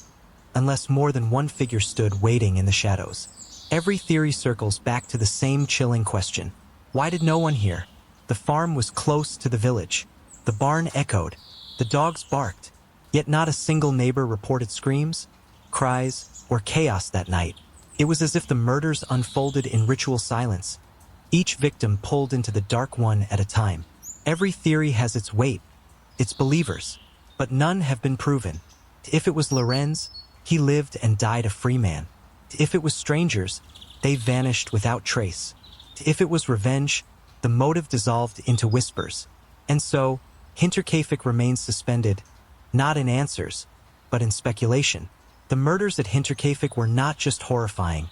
unless more than one figure stood waiting in the shadows. Every theory circles back to the same chilling question. Why did no one hear? The farm was close to the village. The barn echoed. The dogs barked. Yet not a single neighbor reported screams, cries, or chaos that night. It was as if the murders unfolded in ritual silence, each victim pulled into the dark one at a time. Every theory has its weight, its believers, but none have been proven. If it was Lorenz, he lived and died a free man. If it was strangers, they vanished without trace. If it was revenge, the motive dissolved into whispers. And so, Hinterkaifeck remains suspended, not in answers, but in speculation. The murders at Hinterkaifeck were not just horrifying,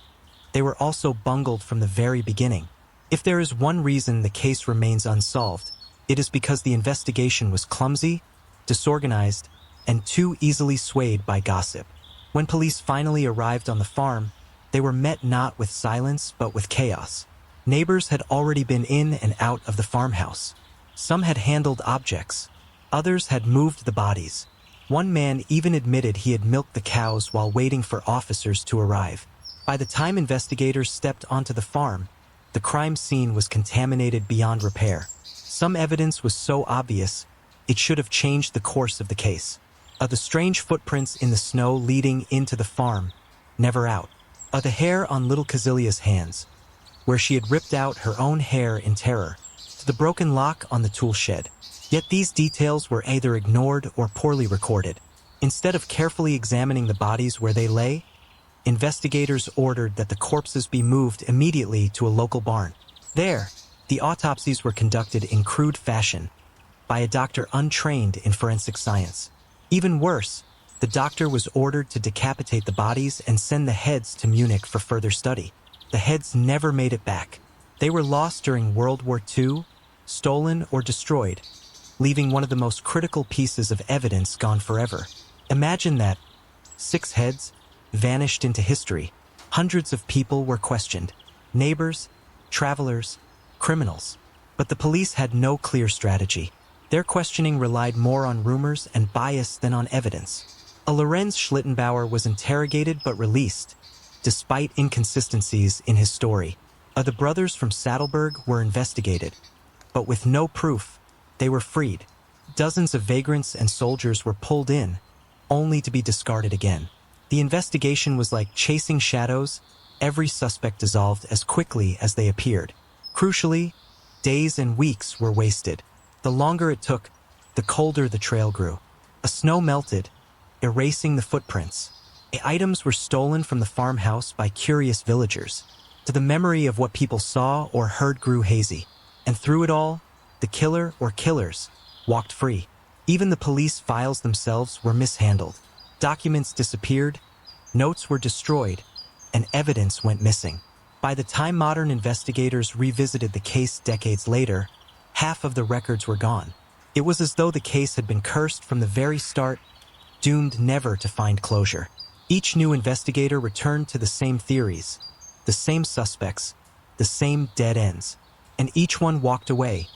they were also bungled from the very beginning. If there is one reason the case remains unsolved, it is because the investigation was clumsy, disorganized, and too easily swayed by gossip. When police finally arrived on the farm, they were met not with silence but with chaos. Neighbors had already been in and out of the farmhouse. Some had handled objects. Others had moved the bodies. One man even admitted he had milked the cows while waiting for officers to arrive. By the time investigators stepped onto the farm, the crime scene was contaminated beyond repair. Some evidence was so obvious, it should have changed the course of the case. The strange footprints in the snow leading into the farm, never out. The hair on little Cäzilia's hands, where she had ripped out her own hair in terror, to the broken lock on the tool shed. Yet these details were either ignored or poorly recorded. Instead of carefully examining the bodies where they lay, investigators ordered that the corpses be moved immediately to a local barn. There, the autopsies were conducted in crude fashion, by a doctor untrained in forensic science. Even worse, the doctor was ordered to decapitate the bodies and send the heads to Munich for further study. The heads never made it back. They were lost during World War II, stolen or destroyed, leaving one of the most critical pieces of evidence gone forever. Imagine that. 6 heads vanished into history. Hundreds of people were questioned. Neighbors, travelers, criminals. But the police had no clear strategy. Their questioning relied more on rumors and bias than on evidence. A Lorenz Schlittenbauer was interrogated but released, despite inconsistencies in his story. The brothers from Saddleburg were investigated, but with no proof, they were freed. Dozens of vagrants and soldiers were pulled in, only to be discarded again. The investigation was like chasing shadows. Every suspect dissolved as quickly as they appeared. Crucially, days and weeks were wasted. The longer it took, the colder the trail grew. A snow melted, erasing the footprints. Items were stolen from the farmhouse by curious villagers. The memory of what people saw or heard grew hazy. And through it all, the killer or killers walked free. Even the police files themselves were mishandled. Documents disappeared, notes were destroyed, and evidence went missing. By the time modern investigators revisited the case decades later, half of the records were gone. It was as though the case had been cursed from the very start, doomed never to find closure. Each new investigator returned to the same theories, the same suspects, the same dead ends, and each one walked away,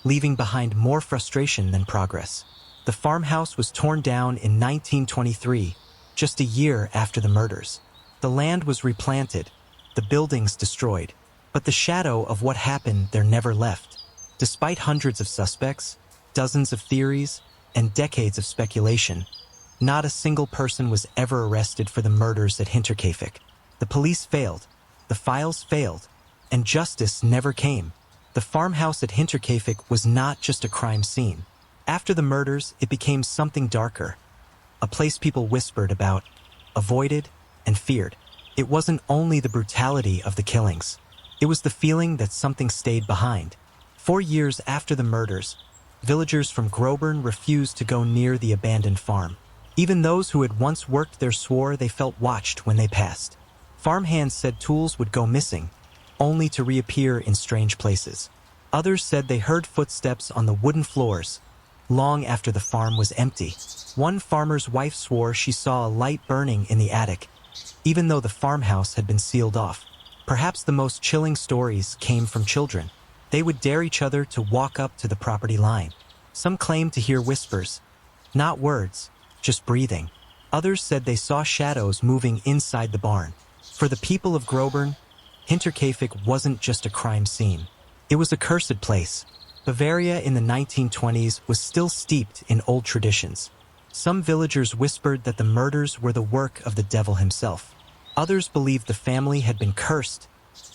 leaving behind more frustration than progress. The farmhouse was torn down in 1923, just a year after the murders. The land was replanted, the buildings destroyed, but the shadow of what happened there never left. Despite hundreds of suspects, dozens of theories, and decades of speculation, not a single person was ever arrested for the murders at Hinterkaifeck. The police failed, the files failed, and justice never came. The farmhouse at Hinterkaifeck was not just a crime scene. After the murders, it became something darker, a place people whispered about, avoided, and feared. It wasn't only the brutality of the killings. It was the feeling that something stayed behind. 4 years after the murders, villagers from Grobern refused to go near the abandoned farm. Even those who had once worked there swore they felt watched when they passed. Farmhands said tools would go missing, only to reappear in strange places. Others said they heard footsteps on the wooden floors, long after the farm was empty. One farmer's wife swore she saw a light burning in the attic, even though the farmhouse had been sealed off. Perhaps the most chilling stories came from children. They would dare each other to walk up to the property line. Some claimed to hear whispers, not words, just breathing. Others said they saw shadows moving inside the barn. For the people of Grobern, Hinterkaifeck wasn't just a crime scene. It was a cursed place. Bavaria in the 1920s was still steeped in old traditions. Some villagers whispered that the murders were the work of the devil himself. Others believed the family had been cursed,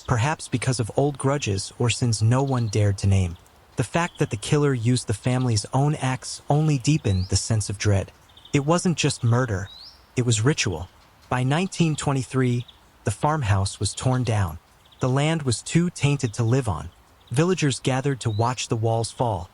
perhaps because of old grudges or sins no one dared to name. The fact that the killer used the family's own acts only deepened the sense of dread. It wasn't just murder, it was ritual. By 1923, the farmhouse was torn down. The land was too tainted to live on. Villagers gathered to watch the walls fall,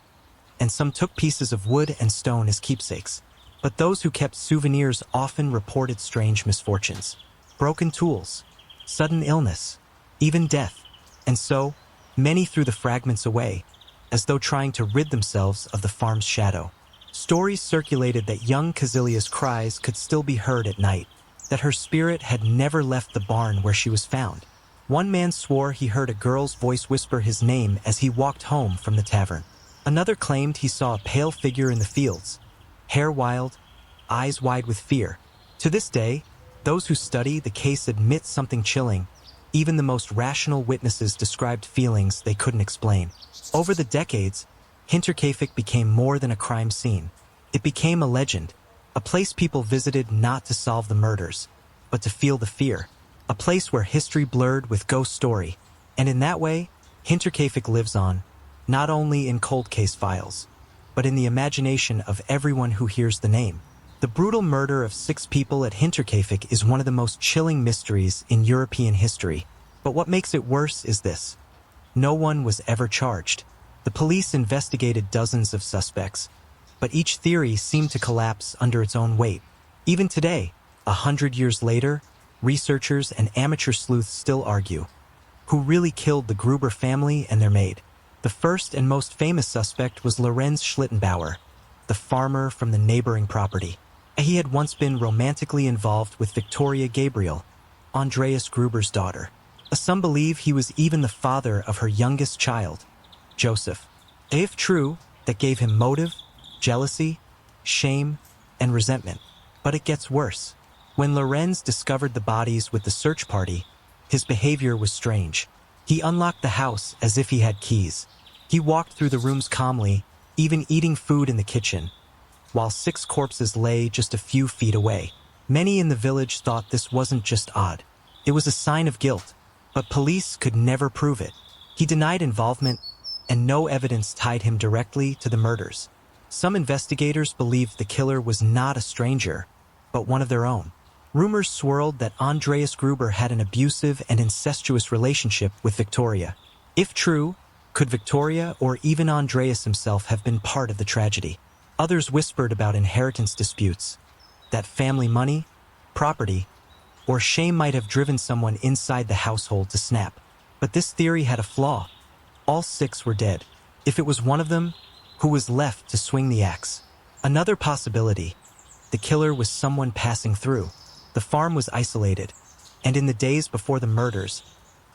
and some took pieces of wood and stone as keepsakes. But those who kept souvenirs often reported strange misfortunes. Broken tools, sudden illness, even death. And so, many threw the fragments away, as though trying to rid themselves of the farm's shadow. Stories circulated that young Cäzilia's cries could still be heard at night, that her spirit had never left the barn where she was found. One man swore he heard a girl's voice whisper his name as he walked home from the tavern. Another claimed he saw a pale figure in the fields, hair wild, eyes wide with fear. To this day, those who study the case admit something chilling. Even the most rational witnesses described feelings they couldn't explain. Over the decades, Hinterkaifeck became more than a crime scene. It became a legend, a place people visited not to solve the murders, but to feel the fear. A place where history blurred with ghost story. And in that way, Hinterkaifeck lives on, not only in cold case files, but in the imagination of everyone who hears the name. The brutal murder of 6 people at Hinterkaifeck is one of the most chilling mysteries in European history. But what makes it worse is this: no one was ever charged. The police investigated dozens of suspects, but each theory seemed to collapse under its own weight. Even today, 100 years later, researchers and amateur sleuths still argue who really killed the Gruber family and their maid. The first and most famous suspect was Lorenz Schlittenbauer, the farmer from the neighboring property. He had once been romantically involved with Victoria Gabriel, Andreas Gruber's daughter. Some believe he was even the father of her youngest child, Josef. If true, that gave him motive, jealousy, shame, and resentment. But it gets worse. When Lorenz discovered the bodies with the search party, his behavior was strange. He unlocked the house as if he had keys. He walked through the rooms calmly, even eating food in the kitchen, while 6 corpses lay just a few feet away. Many in the village thought this wasn't just odd. It was a sign of guilt, but police could never prove it. He denied involvement, and no evidence tied him directly to the murders. Some investigators believed the killer was not a stranger, but one of their own. Rumors swirled that Andreas Gruber had an abusive and incestuous relationship with Victoria. If true, could Victoria or even Andreas himself have been part of the tragedy? Others whispered about inheritance disputes, that family money, property, or shame might have driven someone inside the household to snap. But this theory had a flaw. All 6 were dead. If it was one of them, who was left to swing the axe? Another possibility: the killer was someone passing through. The farm was isolated, and in the days before the murders,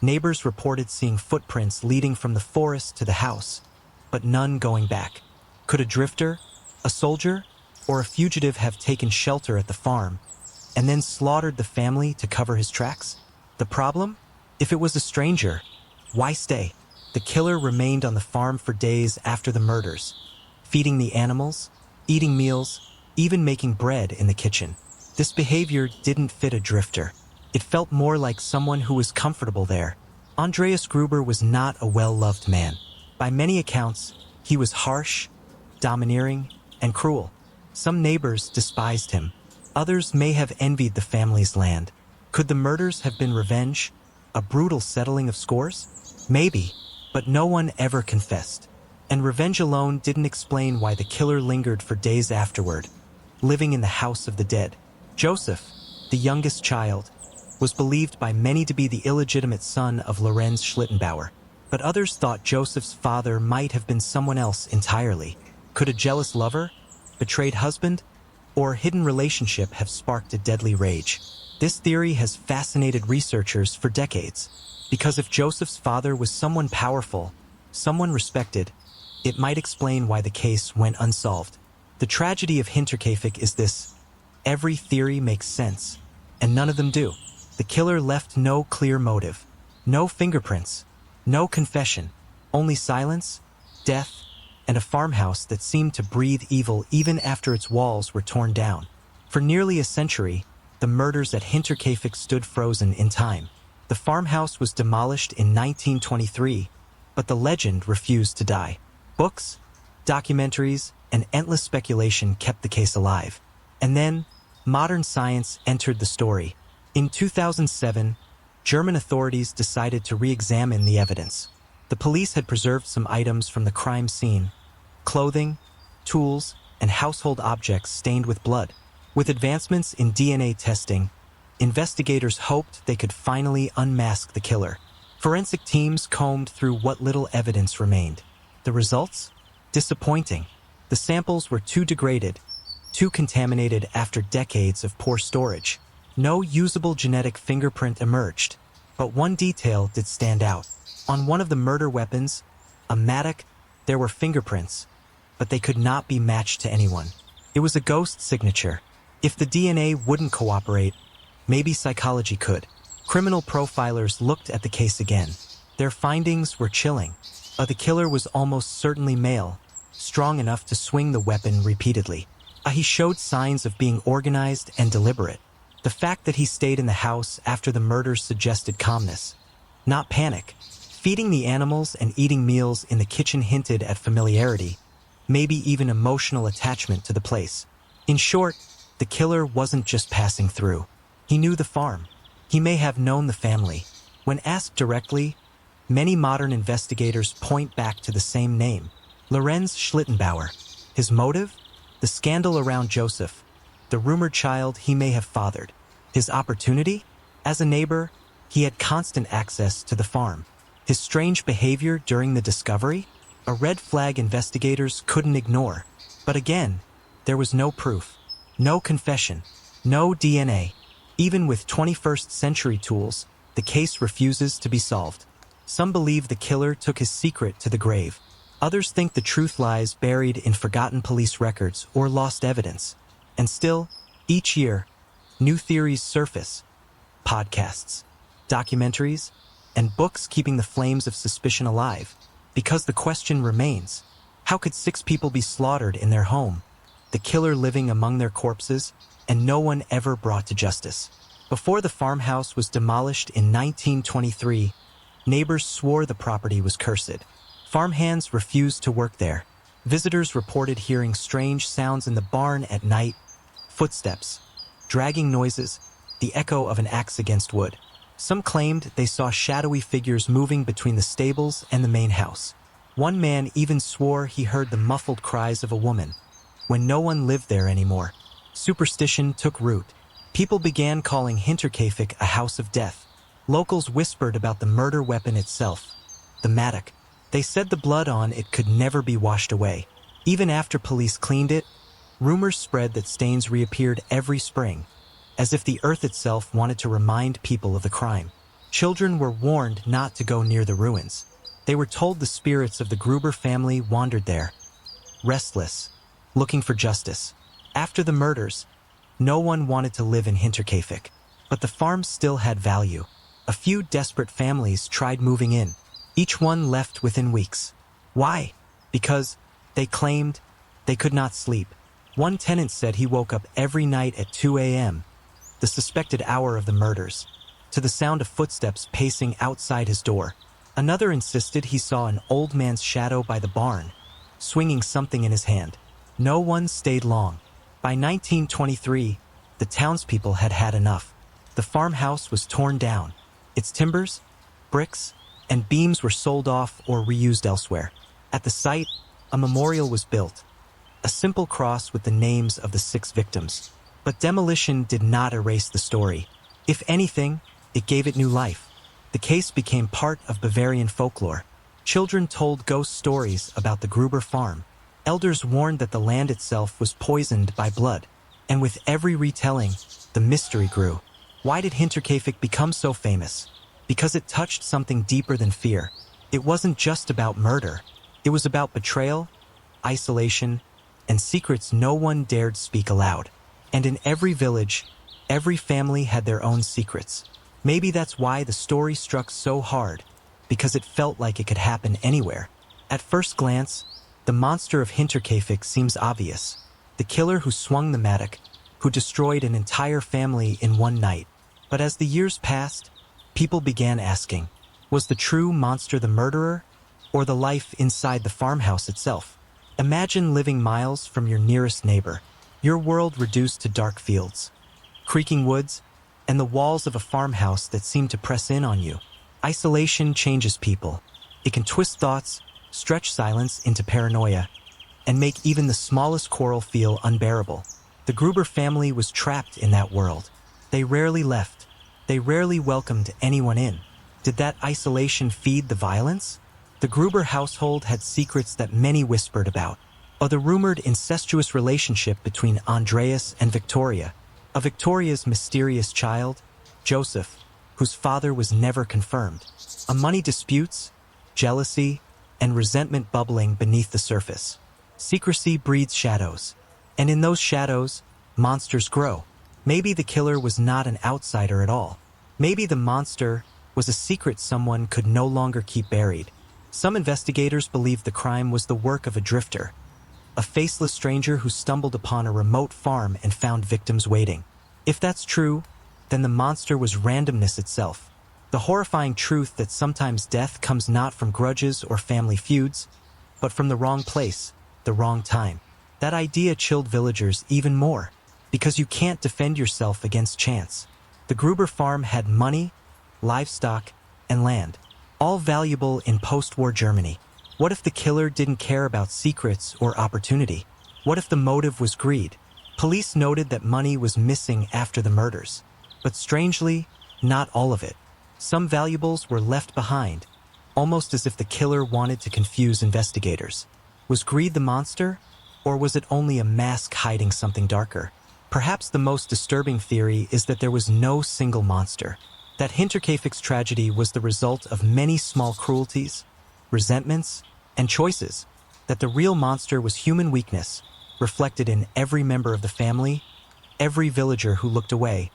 neighbors reported seeing footprints leading from the forest to the house, but none going back. Could a drifter, a soldier, or a fugitive have taken shelter at the farm and then slaughtered the family to cover his tracks? The problem? If it was a stranger, why stay? The killer remained on the farm for days after the murders, feeding the animals, eating meals, even making bread in the kitchen. This behavior didn't fit a drifter. It felt more like someone who was comfortable there. Andreas Gruber was not a well-loved man. By many accounts, he was harsh, domineering, and cruel. Some neighbors despised him. Others may have envied the family's land. Could the murders have been revenge? A brutal settling of scores? Maybe, but no one ever confessed. And revenge alone didn't explain why the killer lingered for days afterward, living in the house of the dead. Josef, the youngest child, was believed by many to be the illegitimate son of Lorenz Schlittenbauer. But others thought Josef's father might have been someone else entirely. Could a jealous lover, betrayed husband, or hidden relationship have sparked a deadly rage? This theory has fascinated researchers for decades, because if Joseph's father was someone powerful, someone respected, it might explain why the case went unsolved. The tragedy of Hinterkaifeck is this: every theory makes sense, and none of them do. The killer left no clear motive, no fingerprints, no confession, only silence, death, and a farmhouse that seemed to breathe evil even after its walls were torn down. For nearly a century, the murders at Hinterkaifeck stood frozen in time. The farmhouse was demolished in 1923, but the legend refused to die. Books, documentaries, and endless speculation kept the case alive. And then, modern science entered the story. In 2007, German authorities decided to re-examine the evidence. The police had preserved some items from the crime scene: clothing, tools, and household objects stained with blood. With advancements in DNA testing, investigators hoped they could finally unmask the killer. Forensic teams combed through what little evidence remained. The results? Disappointing. The samples were too degraded, too contaminated after decades of poor storage. No usable genetic fingerprint emerged, but one detail did stand out. On one of the murder weapons, a mattock, there were fingerprints, but they could not be matched to anyone. It was a ghost signature. If the DNA wouldn't cooperate, maybe psychology could. Criminal profilers looked at the case again. Their findings were chilling. The killer was almost certainly male, strong enough to swing the weapon repeatedly. He showed signs of being organized and deliberate. The fact that he stayed in the house after the murders suggested calmness, not panic. Feeding the animals and eating meals in the kitchen hinted at familiarity, maybe even emotional attachment to the place. In short, the killer wasn't just passing through. He knew the farm. He may have known the family. When asked directly, many modern investigators point back to the same name, Lorenz Schlittenbauer. His motive? The scandal around Josef, the rumored child he may have fathered. His opportunity? As a neighbor, he had constant access to the farm. His strange behavior during the discovery? A red flag investigators couldn't ignore. But again, there was no proof, no confession, no DNA. Even with 21st century tools, the case refuses to be solved. Some believe the killer took his secret to the grave. Others think the truth lies buried in forgotten police records or lost evidence. And still, each year, new theories surface. Podcasts, documentaries, and books keeping the flames of suspicion alive. Because the question remains, how could 6 people be slaughtered in their home, the killer living among their corpses, and no one ever brought to justice? Before the farmhouse was demolished in 1923, neighbors swore the property was cursed. Farmhands refused to work there. Visitors reported hearing strange sounds in the barn at night, footsteps, dragging noises, the echo of an axe against wood. Some claimed they saw shadowy figures moving between the stables and the main house. One man even swore he heard the muffled cries of a woman. When no one lived there anymore, superstition took root. People began calling Hinterkaifeck a house of death. Locals whispered about the murder weapon itself, the mattock. They said the blood on it could never be washed away. Even after police cleaned it, rumors spread that stains reappeared every spring, as if the earth itself wanted to remind people of the crime. Children were warned not to go near the ruins. They were told the spirits of the Gruber family wandered there, restless, looking for justice. After the murders, no one wanted to live in Hinterkaifeck, but the farm still had value. A few desperate families tried moving in. Each one left within weeks. Why? Because, they claimed, they could not sleep. One tenant said he woke up every night at 2 a.m., the suspected hour of the murders, to the sound of footsteps pacing outside his door. Another insisted he saw an old man's shadow by the barn, swinging something in his hand. No one stayed long. By 1923, the townspeople had had enough. The farmhouse was torn down. Its timbers, bricks, and beams were sold off or reused elsewhere. At the site, a memorial was built, a simple cross with the names of the 6 victims. But demolition did not erase the story. If anything, it gave it new life. The case became part of Bavarian folklore. Children told ghost stories about the Gruber farm. Elders warned that the land itself was poisoned by blood. And with every retelling, the mystery grew. Why did Hinterkaifeck become so famous? Because it touched something deeper than fear. It wasn't just about murder. It was about betrayal, isolation, and secrets no one dared speak aloud. And in every village, every family had their own secrets. Maybe that's why the story struck so hard, because it felt like it could happen anywhere. At first glance, the monster of Hinterkaifeck seems obvious. The killer who swung the mattock, who destroyed an entire family in one night. But as the years passed, people began asking, was the true monster the murderer, or the life inside the farmhouse itself? Imagine living miles from your nearest neighbor, your world reduced to dark fields, creaking woods, and the walls of a farmhouse that seem to press in on you. Isolation changes people. It can twist thoughts, stretch silence into paranoia, and make even the smallest quarrel feel unbearable. The Gruber family was trapped in that world. They rarely left. They rarely welcomed anyone in. Did that isolation feed the violence? The Gruber household had secrets that many whispered about. The rumored incestuous relationship between Andreas and Victoria, a Victoria's mysterious child, Josef, whose father was never confirmed. Money disputes, jealousy, and resentment bubbling beneath the surface. Secrecy breeds shadows, and in those shadows, monsters grow. Maybe the killer was not an outsider at all. Maybe the monster was a secret someone could no longer keep buried. Some investigators believe the crime was the work of a drifter, a faceless stranger who stumbled upon a remote farm and found victims waiting. If that's true, then the monster was randomness itself. The horrifying truth that sometimes death comes not from grudges or family feuds, but from the wrong place, the wrong time. That idea chilled villagers even more, because you can't defend yourself against chance. The Gruber farm had money, livestock, and land, all valuable in post-war Germany. What if the killer didn't care about secrets or opportunity? What if the motive was greed? Police noted that money was missing after the murders. But strangely, not all of it. Some valuables were left behind, almost as if the killer wanted to confuse investigators. Was greed the monster, or was it only a mask hiding something darker? Perhaps the most disturbing theory is that there was no single monster. That Hinterkaifeck's tragedy was the result of many small cruelties, resentments, and choices. That the real monster was human weakness, reflected in every member of the family, every villager who looked away,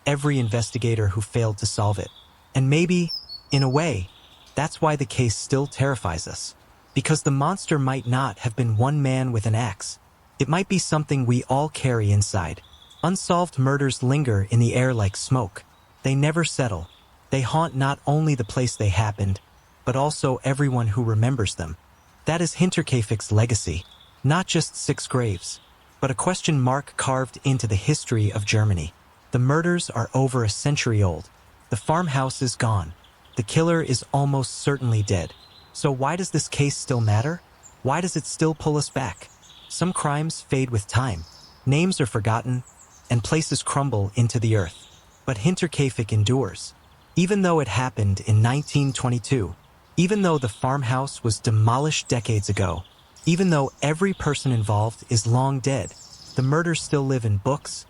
every investigator who failed to solve it. And maybe, in a way, that's why the case still terrifies us. Because the monster might not have been one man with an axe. It might be something we all carry inside. Unsolved murders linger in the air like smoke. They never settle. They haunt not only the place they happened, but also everyone who remembers them. That is Hinterkaifeck's legacy. Not just 6 graves, but a question mark carved into the history of Germany. The murders are over a century old. The farmhouse is gone. The killer is almost certainly dead. So why does this case still matter? Why does it still pull us back? Some crimes fade with time. Names are forgotten, and places crumble into the earth. But Hinterkaifeck endures. Even though it happened in 1922, even though the farmhouse was demolished decades ago, even though every person involved is long dead, the murders still live in books,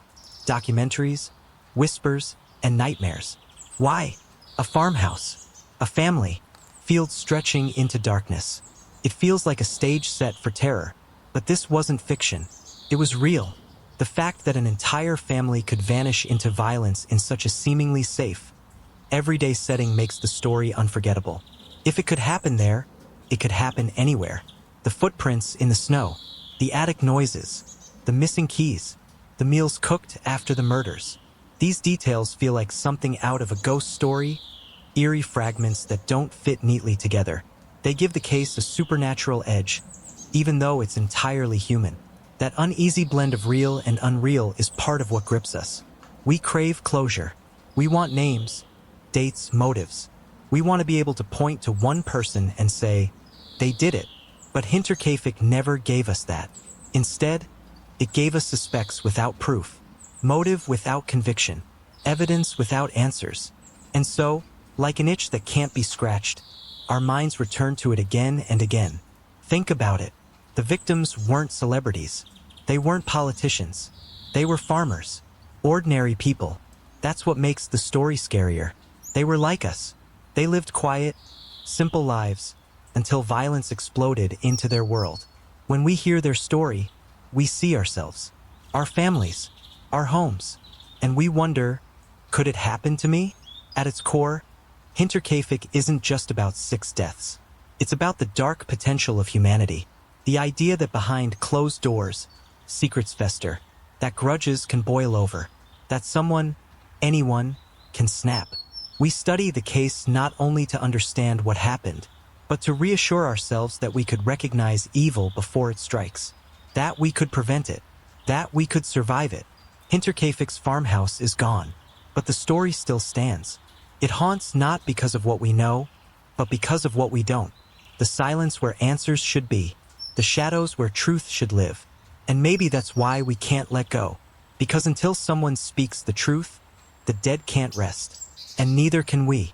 documentaries, whispers, and nightmares. Why? A farmhouse, a family, fields stretching into darkness. It feels like a stage set for terror, but this wasn't fiction. It was real. The fact that an entire family could vanish into violence in such a seemingly safe, everyday setting makes the story unforgettable. If it could happen there, it could happen anywhere. The footprints in the snow, the attic noises, the missing keys, the meals cooked after the murders. These details feel like something out of a ghost story, eerie fragments that don't fit neatly together. They give the case a supernatural edge, even though it's entirely human. That uneasy blend of real and unreal is part of what grips us. We crave closure. We want names, dates, motives. We want to be able to point to one person and say, they did it. But Hinterkaifeck never gave us that. Instead, it gave us suspects without proof, motive without conviction, evidence without answers. And so, like an itch that can't be scratched, our minds return to it again and again. Think about it. The victims weren't celebrities. They weren't politicians. They were farmers. Ordinary people. That's what makes the story scarier. They were like us. They lived quiet, simple lives, until violence exploded into their world. When we hear their story, we see ourselves, our families, our homes, and we wonder, could it happen to me? At its core, Hinterkaifeck isn't just about 6 deaths. It's about the dark potential of humanity. The idea that behind closed doors, secrets fester, that grudges can boil over, that someone, anyone, can snap. We study the case not only to understand what happened, but to reassure ourselves that we could recognize evil before it strikes, that we could prevent it, that we could survive it. Hinterkaifeck's farmhouse is gone, But the story still stands. It haunts not because of what we know, but because of what we don't. The silence where answers should be, the shadows where truth should live. And maybe that's why we can't let go. Because until someone speaks the truth, the dead can't rest. And neither can we.